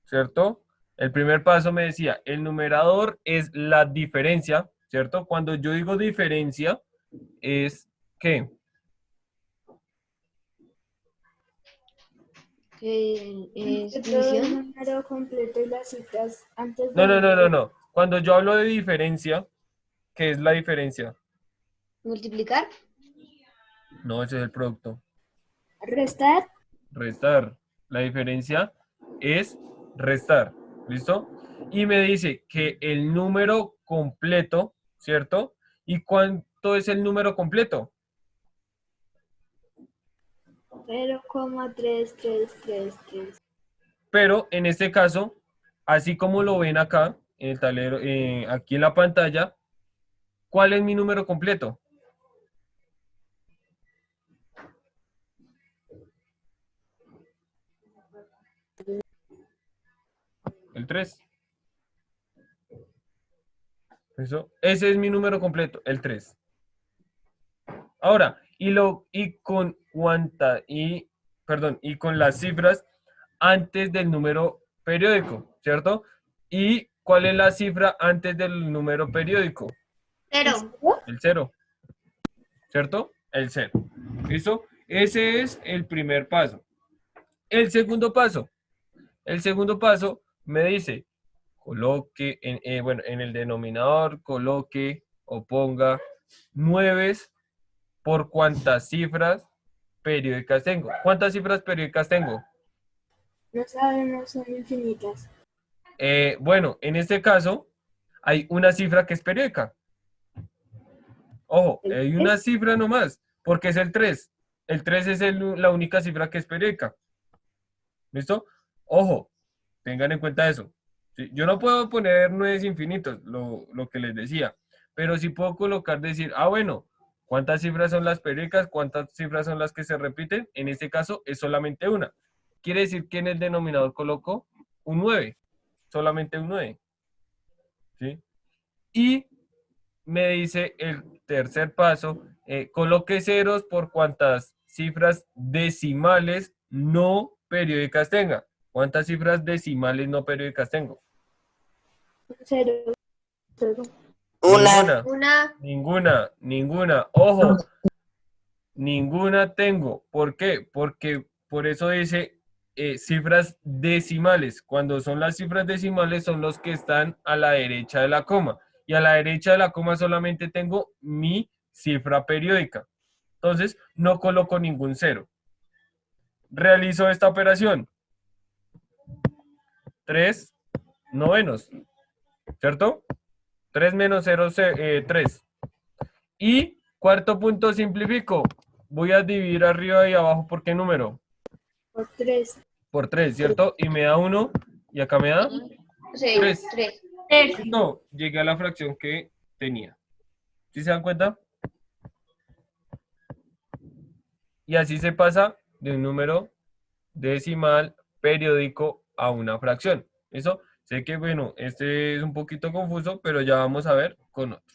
¿cierto? El primer paso me decía, el numerador es la diferencia, ¿cierto? Cuando yo digo diferencia, es ¿qué? Entre todo el número completo y las cifras antes de... No. Cuando yo hablo de diferencia, ¿qué es la diferencia? ¿Multiplicar? No, ese es el producto. Restar. Restar. La diferencia es restar. ¿Listo? Y me dice que el número completo, ¿cierto? ¿Y cuánto es el número completo? 0,3333. Pero en este caso, así como lo ven acá, en el tablero, aquí en la pantalla, ¿cuál es mi número completo? El 3. ¿Eso? Ese es mi número completo, el 3. Ahora, y con las cifras antes del número periódico, ¿cierto? ¿Y cuál es la cifra antes del número periódico? 0. El 0. ¿Cierto? El 0. ¿Listo? Ese es el primer paso. El segundo paso me dice, coloque, en el denominador, coloque o ponga 9 por cuántas cifras periódicas tengo. ¿Cuántas cifras periódicas tengo? No sabemos, son infinitas. Bueno, en este caso, hay una cifra que es periódica. Ojo, hay una cifra nomás, porque es el 3. El 3 es la única cifra que es periódica. ¿Listo? Ojo, tengan en cuenta eso. ¿Sí? Yo no puedo poner 9 infinitos, lo que les decía, pero sí puedo colocar, decir, bueno, ¿Cuántas cifras son las periódicas? ¿Cuántas cifras son las que se repiten? En este caso es solamente una. Quiere decir que en el denominador coloco un 9, solamente un 9. ¿Sí? Y me dice el tercer paso, coloque ceros por cuantas cifras decimales no periódicas tenga. ¿Cuántas cifras decimales no periódicas tengo? 0. 0. Una. Ninguna. Ojo, ninguna tengo. ¿Por qué? Porque por eso dice cifras decimales. Cuando son las cifras decimales son los que están a la derecha de la coma. Y a la derecha de la coma solamente tengo mi cifra periódica. Entonces, no coloco ningún cero. Realizo esta operación. 3 novenos. ¿Cierto? 3 menos 0, 3. Y cuarto punto, simplifico. Voy a dividir arriba y abajo por qué número. Por 3. Por 3, ¿cierto? Y me da 1. Y acá me da Sí, 3. 3. Listo, llegué a la fracción que tenía. ¿Sí se dan cuenta? Y así se pasa de un número decimal periódico a una fracción. Eso, sé que, bueno, este es un poquito confuso, pero ya vamos a ver con otro.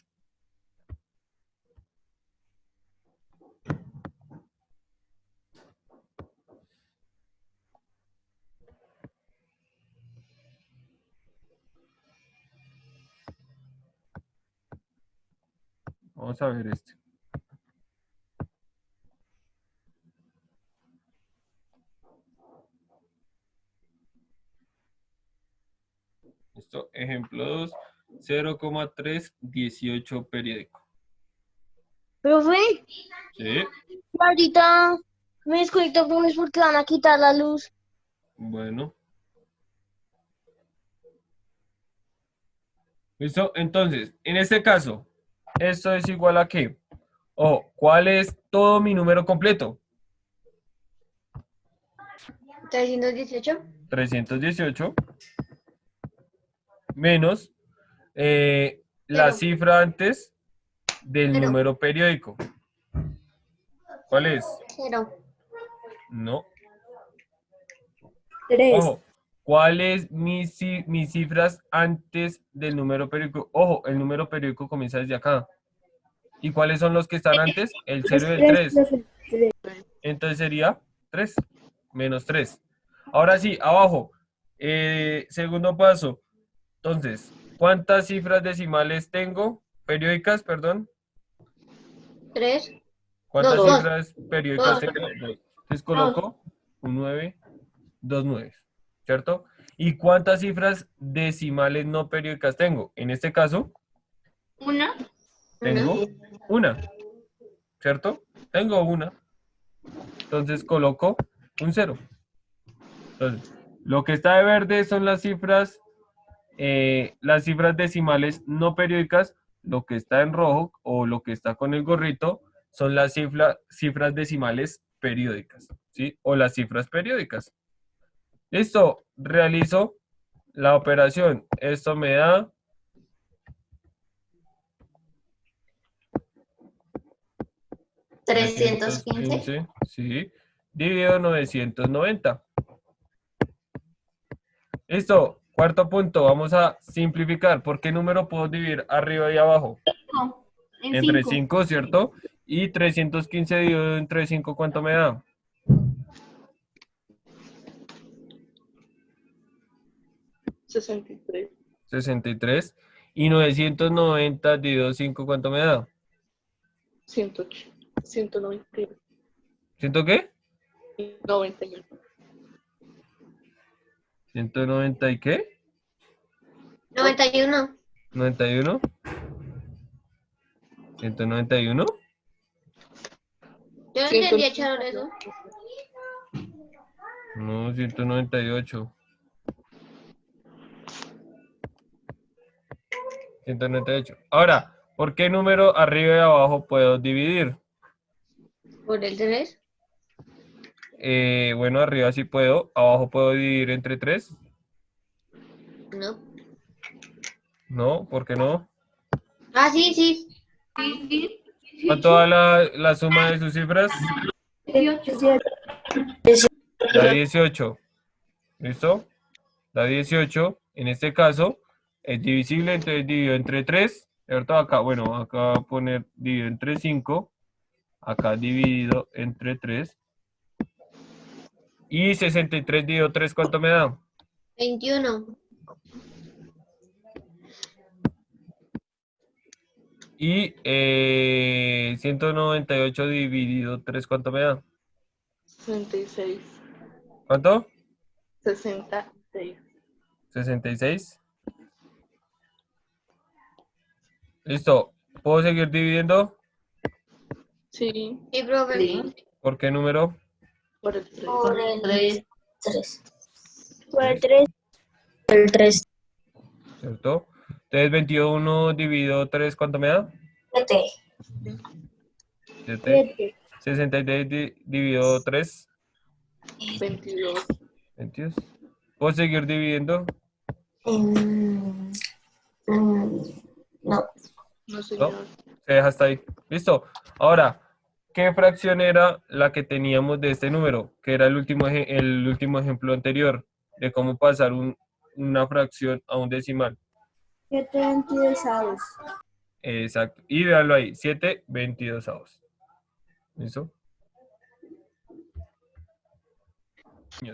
Vamos a ver este. Listo, ejemplo 2, 0,318 periódico. Profe, Sí, ahorita me desconecto, profe, es porque van a quitar la luz. bueno. Listo, entonces, en este caso, esto es igual a ¿qué? Ojo, ¿cuál es todo mi número completo? 318. 318 menos la Cero. cifra antes del Cero. número periódico. ¿Cuál es? 0. No. 3. Ojo, ¿cuál es mis cifras antes del número periódico? Ojo, el número periódico comienza desde acá. ¿Y cuáles son los que están antes? El 0 y el 3. Entonces sería 3 menos 3. Ahora sí, abajo. Segundo paso. Entonces, ¿cuántas cifras decimales tengo? Periódicas, perdón. 3. ¿Cuántas Dos. cifras periódicas Dos. tengo? 2. Entonces coloco un 9, 2 9, ¿cierto? ¿Y cuántas cifras decimales no periódicas tengo? En este caso, Una. tengo una, ¿cierto? Tengo una. Entonces coloco un 0. Entonces, lo que está de verde son las cifras decimales no periódicas. Lo que está en rojo o lo que está con el gorrito son las cifras decimales periódicas, ¿sí? O las cifras periódicas. Listo, realizo la operación. Esto me da 315. Sí, dividido 990. Listo, cuarto punto, vamos a simplificar. ¿Por qué número puedo dividir arriba y abajo? No, en Entre 5. 5, ¿cierto? Y 315 dividido entre 5, ¿cuánto me da? 63. 63. Y 990 dividido 5, ¿cuánto me da? 108. 191. ¿Ciento qué? 91. 190 y qué? 91. 91. 191. Yo no entendía, Charol, eso. No, 198. 198. Ahora, ¿por qué número arriba y abajo puedo dividir? Por el 3. Bueno, arriba sí puedo. Abajo puedo dividir entre 3. No. No, ¿por qué no? Ah, sí, sí. Sí, sí, ¿Cuánto da la suma de sus cifras? 18. Da 18. ¿Listo? Da 18. En este caso, es divisible, entonces divido entre 3. ¿Cierto? Acá, bueno, acá voy a poner dividido entre 5. Acá dividido entre 3. Y 63 dividido 3, ¿cuánto me da? 21. Y 198 dividido 3, ¿cuánto me da? 66. ¿Cuánto? 66. 66. Listo. ¿Puedo seguir dividiendo? Sí, Sí, profe. Sí. ¿Por qué número? por el 3. Por el 3. Por el 3. El 3. ¿Cierto? Entonces 21 dividido 3, ¿cuánto me da? 7. 7. 7. 63 dividido 3, 22. 22. ¿Puedo seguir dividiendo? No. No, ¿No? señor. Se deja hasta ahí. Listo. Ahora, ¿qué fracción era la que teníamos de este número? Que era el último ejemplo anterior, de cómo pasar una fracción a un decimal. 7 22avos. Exacto. Y véanlo ahí, 7 22avos. ¿Listo? De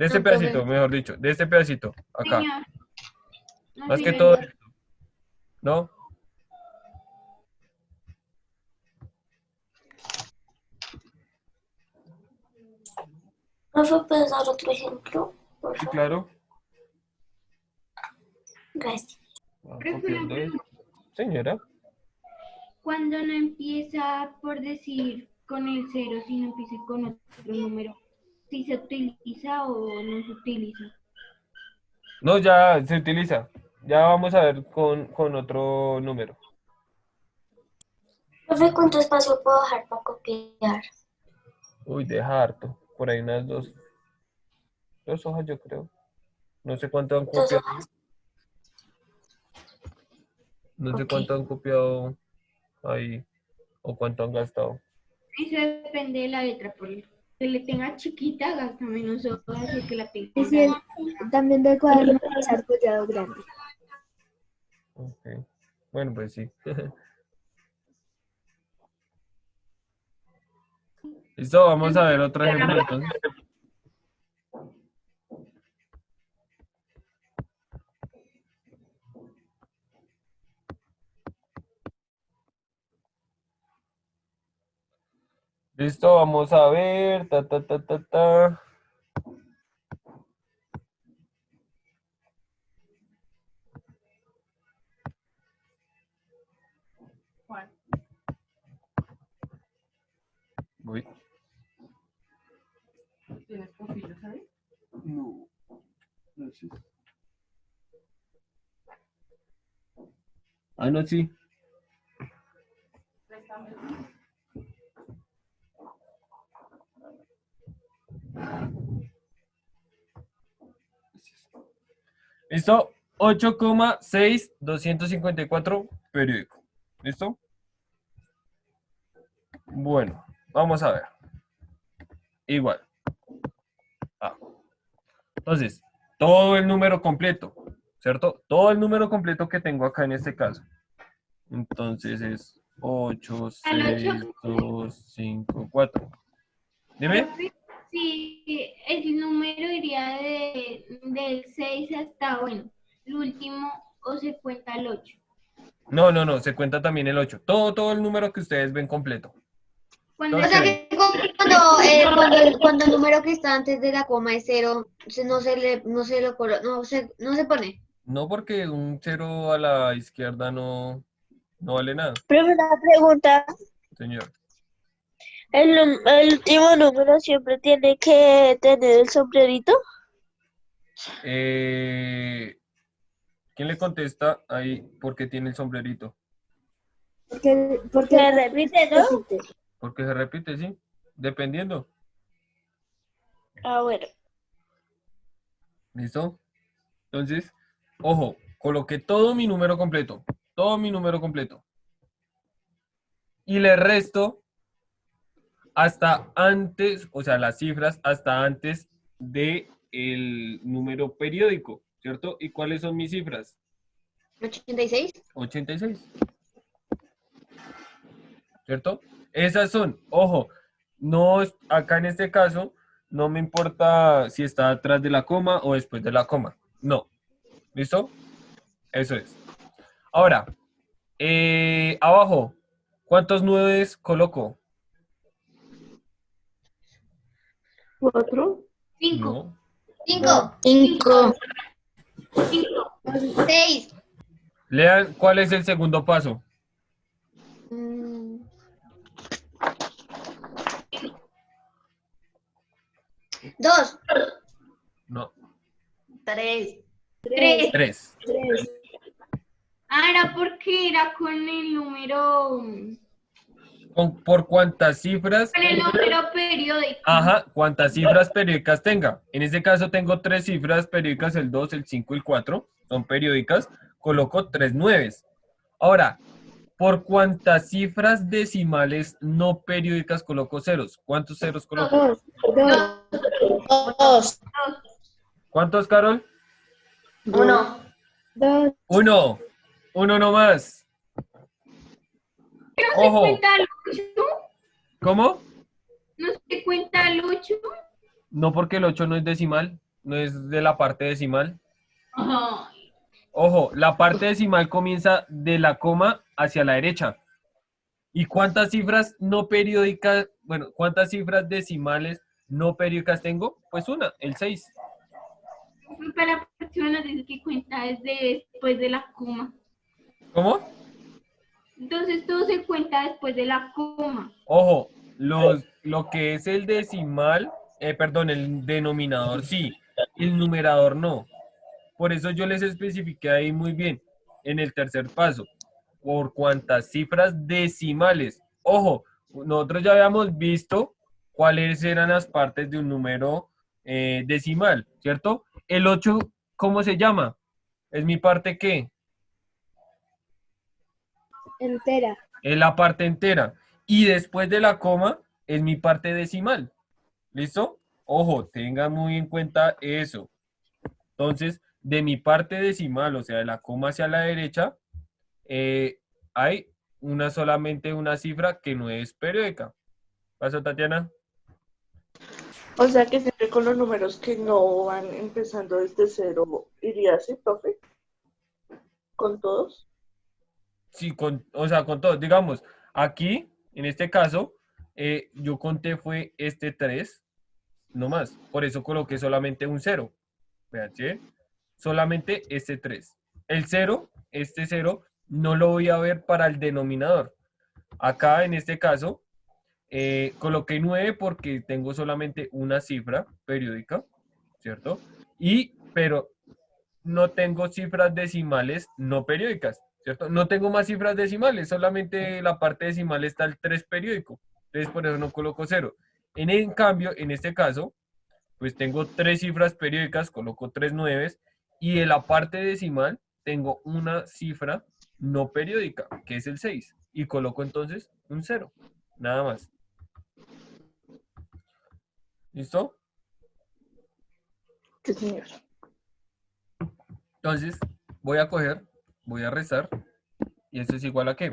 este No, profe. pedacito, mejor dicho, de este pedacito, acá. Señor. No, Más que señor. todo, ¿no? ¿Profe, puedes dar otro ejemplo? Por Sí, favor. claro. Gracias. Copiando eso. Señora. Cuando no empieza por decir con el 0, sino empieza con otro número, ¿si se utiliza o no se utiliza? No, ya se utiliza. Ya vamos a ver con otro número. Profe, ¿cuánto espacio puedo dejar para copiar? Uy, deja harto. Por ahí unas dos hojas, yo creo. No sé cuánto han 2 copiado. hojas. No sé Ok. cuánto han copiado ahí o cuánto han gastado. Eso depende de la letra, porque que le tenga chiquita gasta menos hojas y que la tenga Es decir, grande. también del cuaderno desarrollado grande. Ok. Bueno, pues sí. Listo, vamos a ver otro ejemplo entonces. Listo, vamos a ver. Ta. Uy. ¿Tienes pofillo, sabes? No. Gracias. Ah, no, sí. Listo. 8,6254 periódico. ¿Listo? Bueno, vamos a ver. Igual. Ah. Entonces, todo el número completo, ¿cierto? Todo el número completo que tengo acá en este caso. Entonces es 8, 6, 2, 5, 4. Dime. Sí, el número iría del 6 hasta, bueno, el último, o se cuenta el 8. No, se cuenta también el 8. Todo el número que ustedes ven completo. Cuando O sea Entonces, que cuando el número que está antes de la coma es 0, no se pone. no porque un 0 a la izquierda no vale nada, Profe, una pregunta. señor. ¿El último número siempre tiene que tener el sombrerito? ¿Quién le contesta ahí porque tiene el sombrerito? Porque Se repite, ¿no? repite. Porque se repite, ¿sí? Dependiendo. Ah, bueno. ¿Listo? Entonces, ojo, coloqué todo mi número completo. Todo mi número completo. y le resto hasta antes, o sea, las cifras hasta antes del número periódico, ¿cierto? ¿Y cuáles son mis cifras? 86. 86. ¿Cierto? Esas son, ojo, no, acá en este caso, no me importa si está atrás de la coma o después de la coma. No. ¿Listo? Eso es. Ahora, abajo, ¿cuántos 9 coloco? 4. 5. No. 5. 5. 6. Lean cuál es el segundo paso. 2. No. 3. 3. 3. 3. Ah, era porque era con el número ¿Por cuántas cifras? con el número periódico. Ajá, cuántas cifras periódicas tenga. En este caso tengo 3 cifras periódicas, el 2, el 5 y el 4. Son periódicas. Coloco 3 nueves. Ahora, ¿por cuántas cifras decimales no periódicas coloco ceros? ¿Cuántos ceros coloco? 2. 2. 2. ¿Cuántos, Carol? 1. 2. 1. 1 nomás. ¿No se Ojo. cuenta el 8? ¿Cómo? ¿No se cuenta el 8? No, porque el 8 no es decimal. No es de la parte decimal. Ay, Ojo, la parte decimal comienza de la coma hacia la derecha. ¿Y cuántas cifras no periódicas, bueno, cuántas cifras decimales no periódicas tengo? Pues una, el 6. para la persona dice que cuenta después de la coma. ¿Cómo? Entonces todo se cuenta después de la coma. Ojo, lo que es el decimal, perdón, el denominador sí, el numerador no. Por eso yo les especifiqué ahí muy bien, en el tercer paso, por cuántas cifras decimales. Ojo, nosotros ya habíamos visto cuáles eran las partes de un número decimal, ¿cierto? El 8, ¿cómo se llama? ¿Es mi parte qué? Entera. Es la parte entera. Y después de la coma es mi parte decimal. ¿Listo? Ojo, tenga muy en cuenta eso. Entonces, de mi parte decimal, o sea, de la coma hacia la derecha, hay solamente una cifra que no es periódica. ¿Paso, Tatiana? O sea que siempre con los números que no van empezando desde 0, ¿iría así, profe? ¿Con todos? Sí, o sea, con todo. Digamos, aquí, en este caso, yo conté fue este 3, no más. Por eso coloqué solamente un 0. Vean, ¿sí? Solamente este 3. El 0, este 0, no lo voy a ver para el denominador. Acá, en este caso, coloqué 9 porque tengo solamente una cifra periódica, ¿cierto? Pero no tengo cifras decimales no periódicas, ¿cierto? No tengo más cifras decimales, solamente la parte decimal está el 3 periódico. Entonces, por eso no coloco 0. En cambio, en este caso, pues tengo 3 cifras periódicas, coloco 3 nueves, y en la parte decimal tengo una cifra no periódica, que es el 6, y coloco entonces un 0, nada más. ¿Listo? Sí, señor. Entonces, voy a restar, y esto es igual a ¿qué?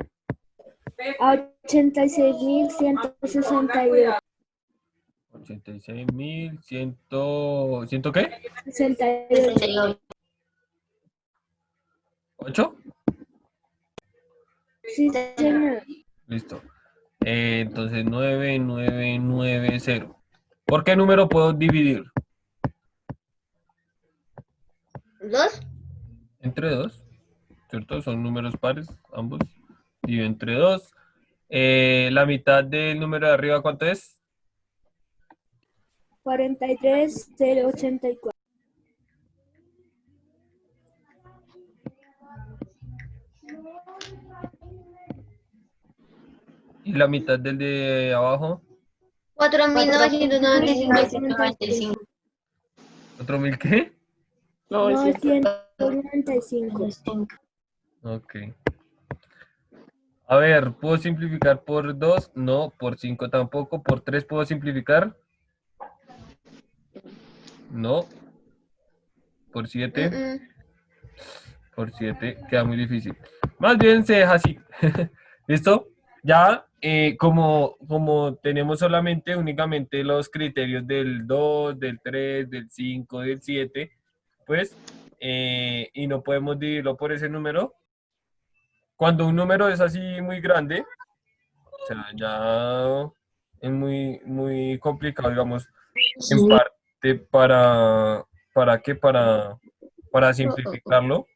A 86.162. 86.100, ¿100 qué? 68. ¿8? Sí, señor. Listo. Entonces, 9990. ¿Por qué número puedo dividir? 2. Entre 2, ¿cierto? Son números pares, ambos. Divido entre 2. La mitad del número de arriba, ¿cuánto es? 43.084. ¿Y la mitad del de abajo? 4.995. ¿4.000 qué? 900. 995. Ok. A ver, ¿puedo simplificar por 2? No. ¿Por 5 tampoco? ¿Por 3 puedo simplificar? No. ¿Por 7? Por 7 queda muy difícil. Más bien se deja así. ¿Listo? Ya, como tenemos solamente únicamente los criterios del 2, del 3, del 5, del 7, pues, y no podemos dividirlo por ese número. Cuando un número es así muy grande, o sea, ya es muy complicado, digamos, en parte ¿para qué? Para simplificarlo,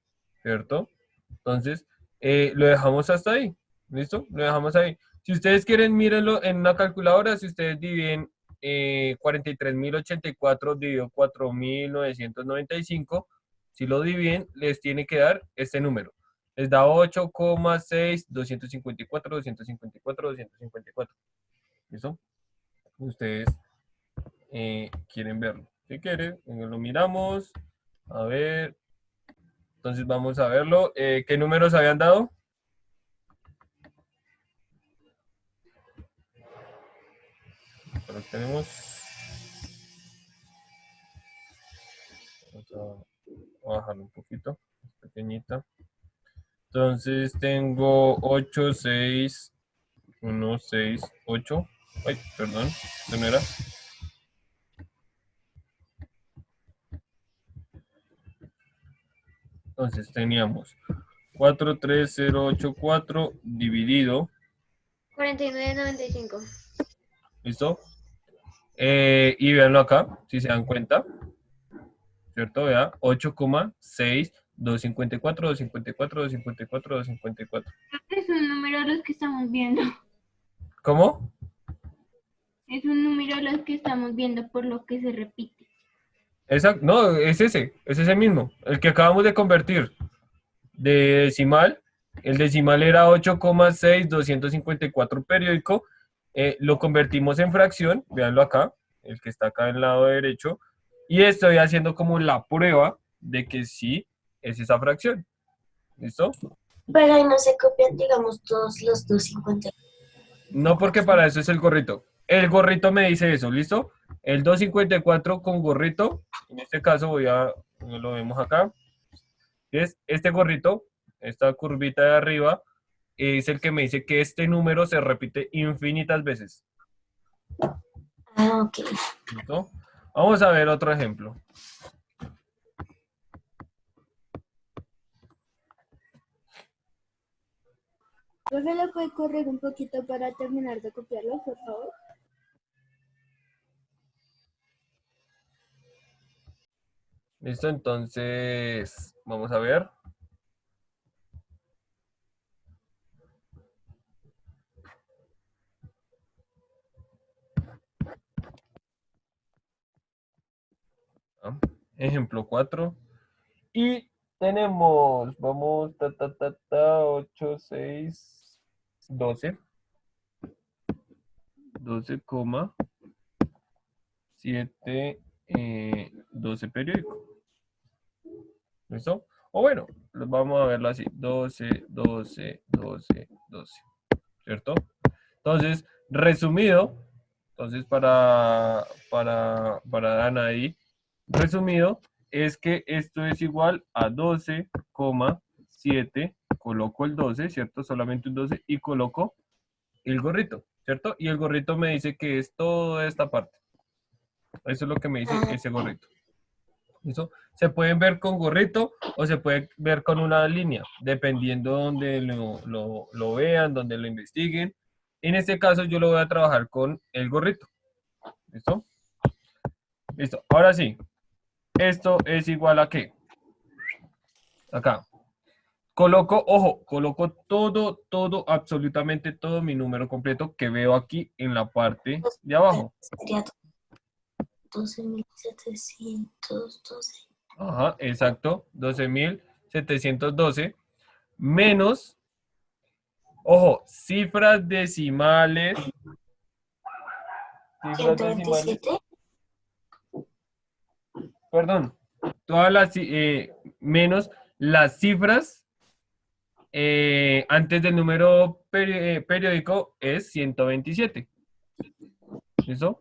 ¿cierto? Entonces, lo dejamos hasta ahí, ¿listo? Lo dejamos ahí. Si ustedes quieren, mírenlo en una calculadora, si ustedes dividen 43.084 dividido 4.995, si lo dividen, les tiene que dar este número. Les da 8,6, 254. ¿Listo? Ustedes quieren verlo. Si quieren, lo miramos. A ver. Entonces vamos a verlo. ¿Qué números habían dado? Lo tenemos. Vamos a bajarlo un poquito. Pequeñita. Entonces tengo 8, 6, 1, 6, 8. Ay, perdón. ¿Esto no era? Entonces teníamos 43084 dividido. 49.95. ¿Listo? Y véanlo acá, si se dan cuenta. ¿Cierto? Vea, 8,6, 254, 254, 254, 254. Es un número los que estamos viendo. ¿Cómo? Es un número los que estamos viendo por lo que se repite. Exacto, no, es ese mismo, el que acabamos de convertir de decimal. El decimal era 8,6, 254 periódico. Lo convertimos en fracción, véanlo acá, el que está acá en el lado derecho. Y estoy haciendo como la prueba de que sí es esa fracción. ¿Listo? Pero ahí no se copian, digamos, todos los 250. No, porque para eso es el gorrito. El gorrito me dice eso, ¿listo? El 254 con gorrito, en este caso lo vemos acá, es este gorrito, esta curvita de arriba, es el que me dice que este número se repite infinitas veces. Ah, ok. ¿Listo? Vamos a ver otro ejemplo. ¿Profe, lo puede correr un poquito para terminar de copiarlo, por favor? ¿Listo? Entonces, vamos a ver. Ah, ejemplo 4. Y tenemos, vamos, 8, 6, 12. 12,7, 12 periódico. ¿Listo? O bueno, vamos a verlo así. 12, 12, 12, 12. ¿Cierto? Entonces, resumido, entonces para Danaí, resumido, es que esto es igual a 12,7, coloco el 12, ¿cierto? Solamente un 12 y coloco el gorrito, ¿cierto? Y el gorrito me dice que es toda esta parte. Eso es lo que me dice ese gorrito. ¿Listo? Se pueden ver con gorrito o se puede ver con una línea, dependiendo donde lo vean, donde lo investiguen. En este caso yo lo voy a trabajar con el gorrito. ¿Listo? Listo. Ahora sí. Esto es igual a ¿qué? Acá. Coloco, ojo, coloco todo, absolutamente todo mi número completo que veo aquí en la parte de abajo. Sería 12.712. Ajá, exacto. 12.712 menos, ojo, cifras decimales. Cifras decimales. 127. Perdón. Todas las, menos las cifras antes del número periódico es 127. ¿Listo?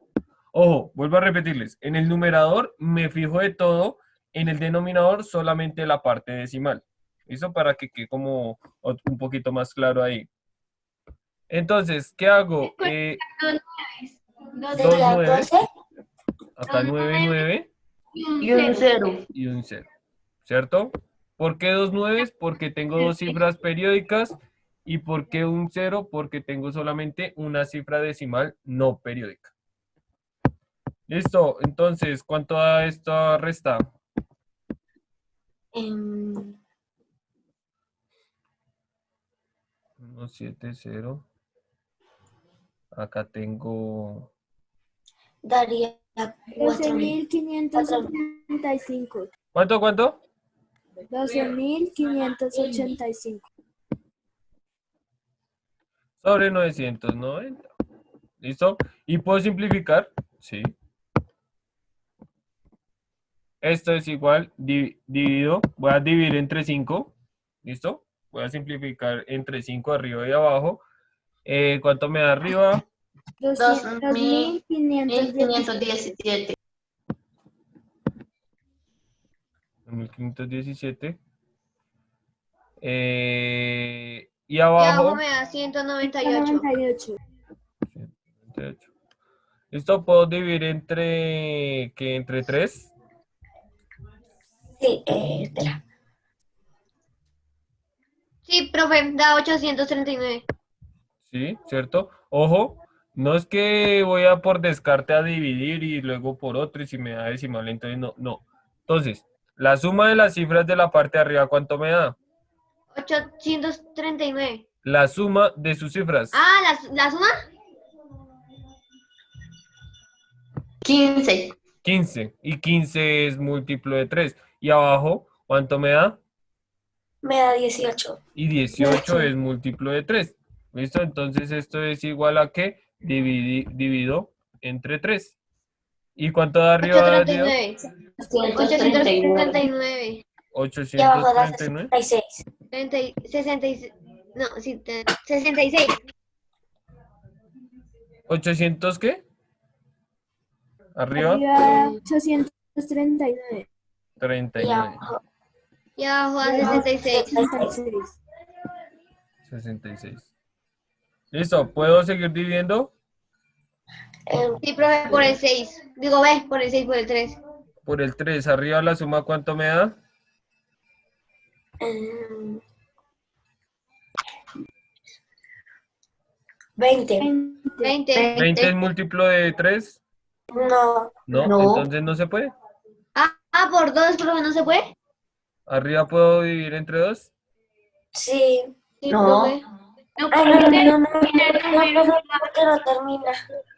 Ojo, vuelvo a repetirles. En el numerador me fijo de todo, en el denominador solamente la parte decimal. ¿Listo? Para que quede como un poquito más claro ahí. Entonces, ¿qué hago? Dos Dos Sería nueves, 12. acá 9, 9 Y un cero. y un 0. ¿Cierto? ¿Por qué dos nueves? Porque tengo dos cifras periódicas. ¿Y por qué un 0? Porque tengo solamente una cifra decimal no periódica. Listo, entonces, ¿cuánto da esta resta? 1, 7, 0. Acá tengo... Daría 4.000. 12.585. ¿Cuánto, cuánto? 12.585. Sobre 990. ¿Listo? ¿Y puedo simplificar? Sí. Esto es igual, divido, voy a dividir entre 5. ¿Listo? Voy a simplificar entre 5 arriba y abajo. ¿Cuánto me da arriba? 2.517. 1517. Y Y abajo abajo, me da 198. 198. 128. ¿Listo? ¿Puedo dividir entre, que entre 3? Sí, espera. Sí, profe, da 839. ¿Sí? ¿Cierto? Ojo, no es que voy a por descarte a dividir y luego por otro y si me da decimal, entonces no, no. Entonces, la suma de las cifras de la parte de arriba, ¿cuánto me da? 839. La suma de sus cifras. Ah, ¿la suma? 15. 15. Y 15 es múltiplo de 3. Y abajo, ¿cuánto me da? Me da 18. Y 18 es múltiplo de 3. ¿Listo? Entonces esto es igual a que divido entre 3. ¿Y cuánto da arriba, Diego? 839. 839. Y abajo da 839. 66. 66. No, sí, 66. ¿800 qué? Arriba, Arriba 839. 39. abajo Y abajo da 66. 66. 66. ¿Listo? ¿Puedo seguir dividiendo? Sí, profe, por el 6. Digo, ve, por el 6, por el 3. Por el 3. Arriba la suma, ¿cuánto me da? 20. 20. 20 es múltiplo de 3. No. No, No. entonces no se puede. Por 2, profe, ¿no se puede? Arriba puedo dividir entre 2. Sí. Sí, No. profe. No, Ay, no, profe, no, no, no, número no, porque no termina.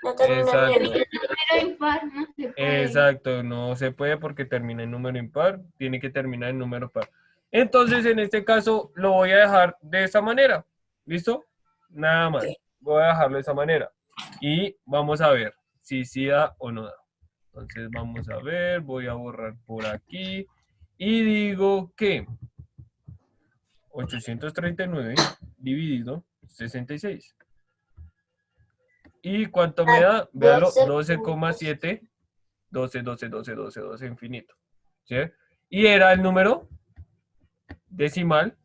No termina Exacto. bien. impar no se puede. Exacto, no se puede porque termina en número impar, tiene que terminar en número par. Entonces, en este caso, lo voy a dejar de esa manera. ¿Listo? Nada más. Voy a dejarlo de esa manera. Y vamos a ver si sí da o no da. Entonces, vamos a ver, voy a borrar por aquí. Y digo que 839 dividido 66. ¿Y cuánto me da? Véalo, 12,7. 12 infinito. ¿Sí? Y era el número decimal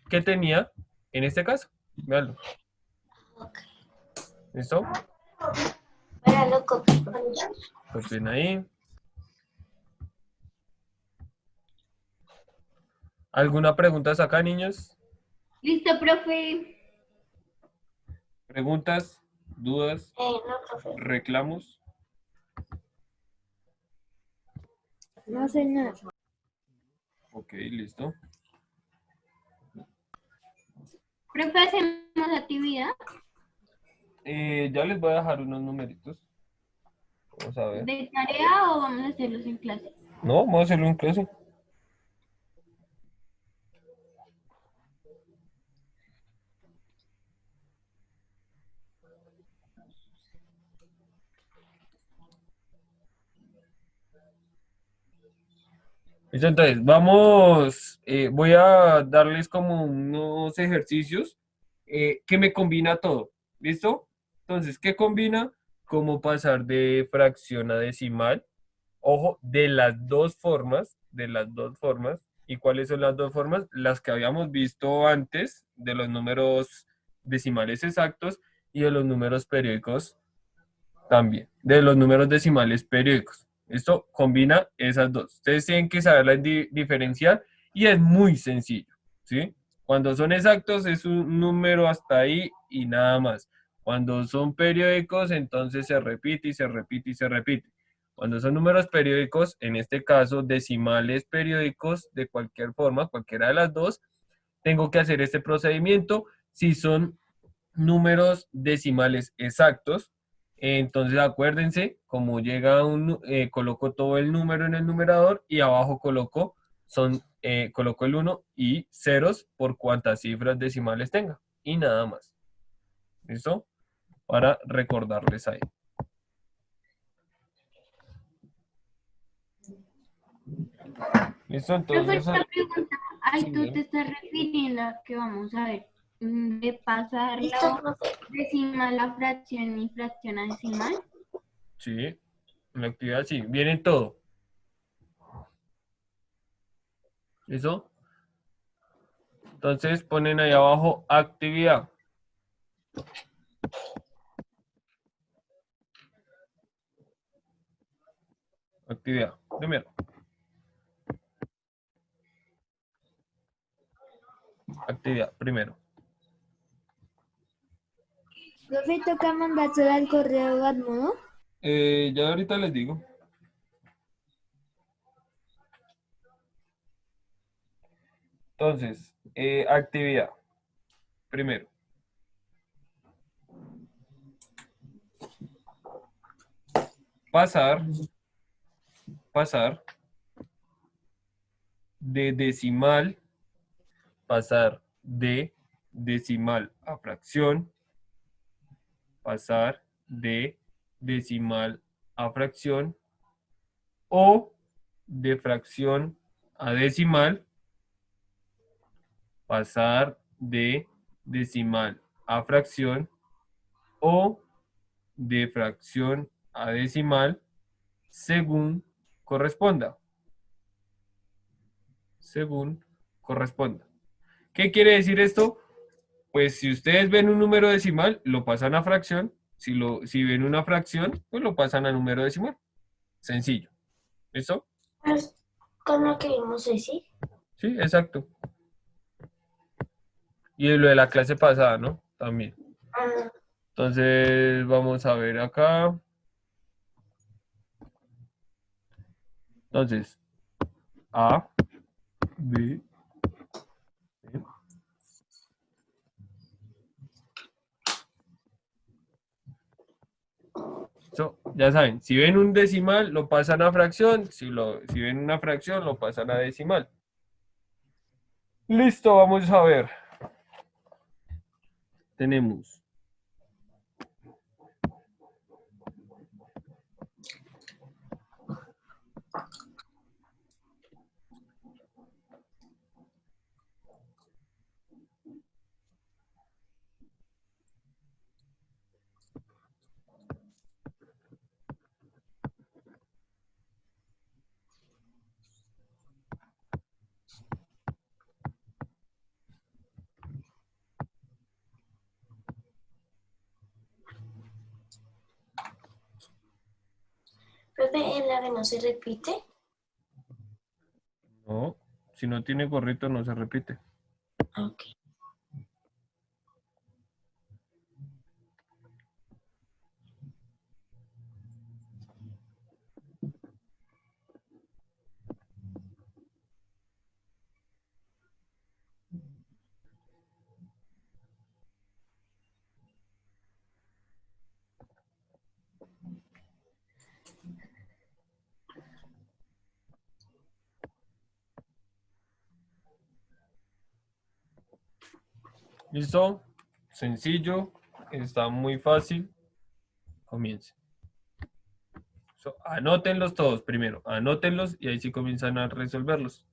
que tenía en este caso. Véanlo. ¿Listo? Era loco. Copien ahí. ¿Alguna pregunta acá, niños? Listo, profe. ¿Preguntas? ¿Dudas? No, profe. ¿Reclamos? No sé nada. Ok, listo. Profe, hacemos actividad Ya les voy a dejar unos numeritos. Vamos a ver. de tarea o vamos a hacerlos en clase. No, vamos a hacerlo en clase. Listo, entonces, vamos, voy a darles como unos ejercicios que me combina todo. ¿Listo? Entonces, ¿qué combina? Cómo pasar de fracción a decimal. Ojo, de las dos formas, ¿Y cuáles son las dos formas? Las que habíamos visto antes de los números decimales exactos y de los números periódicos también, de los números decimales periódicos. Esto combina esas dos. Ustedes tienen que saberla diferenciar y es muy sencillo, ¿sí? Cuando son exactos es un número hasta ahí y nada más. Cuando son periódicos, entonces se repite y se repite y se repite. Cuando son números periódicos, en este caso decimales periódicos, de cualquier forma, cualquiera de las dos, tengo que hacer este procedimiento. Si son números decimales exactos, entonces acuérdense, como llega coloco todo el número en el numerador y abajo coloco el 1 y ceros por cuantas cifras decimales tenga. Y nada más. ¿Listo? Para recordarles ahí. ¿Listo? Profe, Entonces, una pregunta. Ahí sí, tú te estás refiriendo a que vamos a ver, de pasar ¿Listo, la profe? decimal a fracción y fracción a decimal. sí, en la actividad sí, viene todo. ¿Listo? Entonces ponen ahí abajo actividad. Actividad, primero. Actividad, primero. Profe, toca mandárselo al correo Batmodo. Ya ahorita les digo. Entonces, actividad, primero. Pasar de decimal, pasar de decimal a fracción, pasar de decimal a fracción o de fracción a decimal, pasar de decimal a fracción o de fracción a decimal según corresponda. Según corresponda. ¿Qué quiere decir esto? Pues si ustedes ven un número decimal, lo pasan a fracción. Si ven una fracción, pues lo pasan a número decimal. Sencillo. ¿Listo? Pues, con lo que vimos hoy, ¿sí? Sí, exacto. Y lo de la clase pasada, ¿no? También. Ah, Entonces, vamos a ver acá. Entonces, A, B, C. So, ya saben, si ven un decimal, lo pasan a fracción. Si ven una fracción, lo pasan a decimal. Listo, vamos a ver. Tenemos profe, en la que no se repite. no, si no tiene gorrito no se repite. Ok. ¿Listo? Sencillo, está muy fácil. Comiencen. So, anótenlos todos primero, anótenlos y ahí sí comienzan a resolverlos.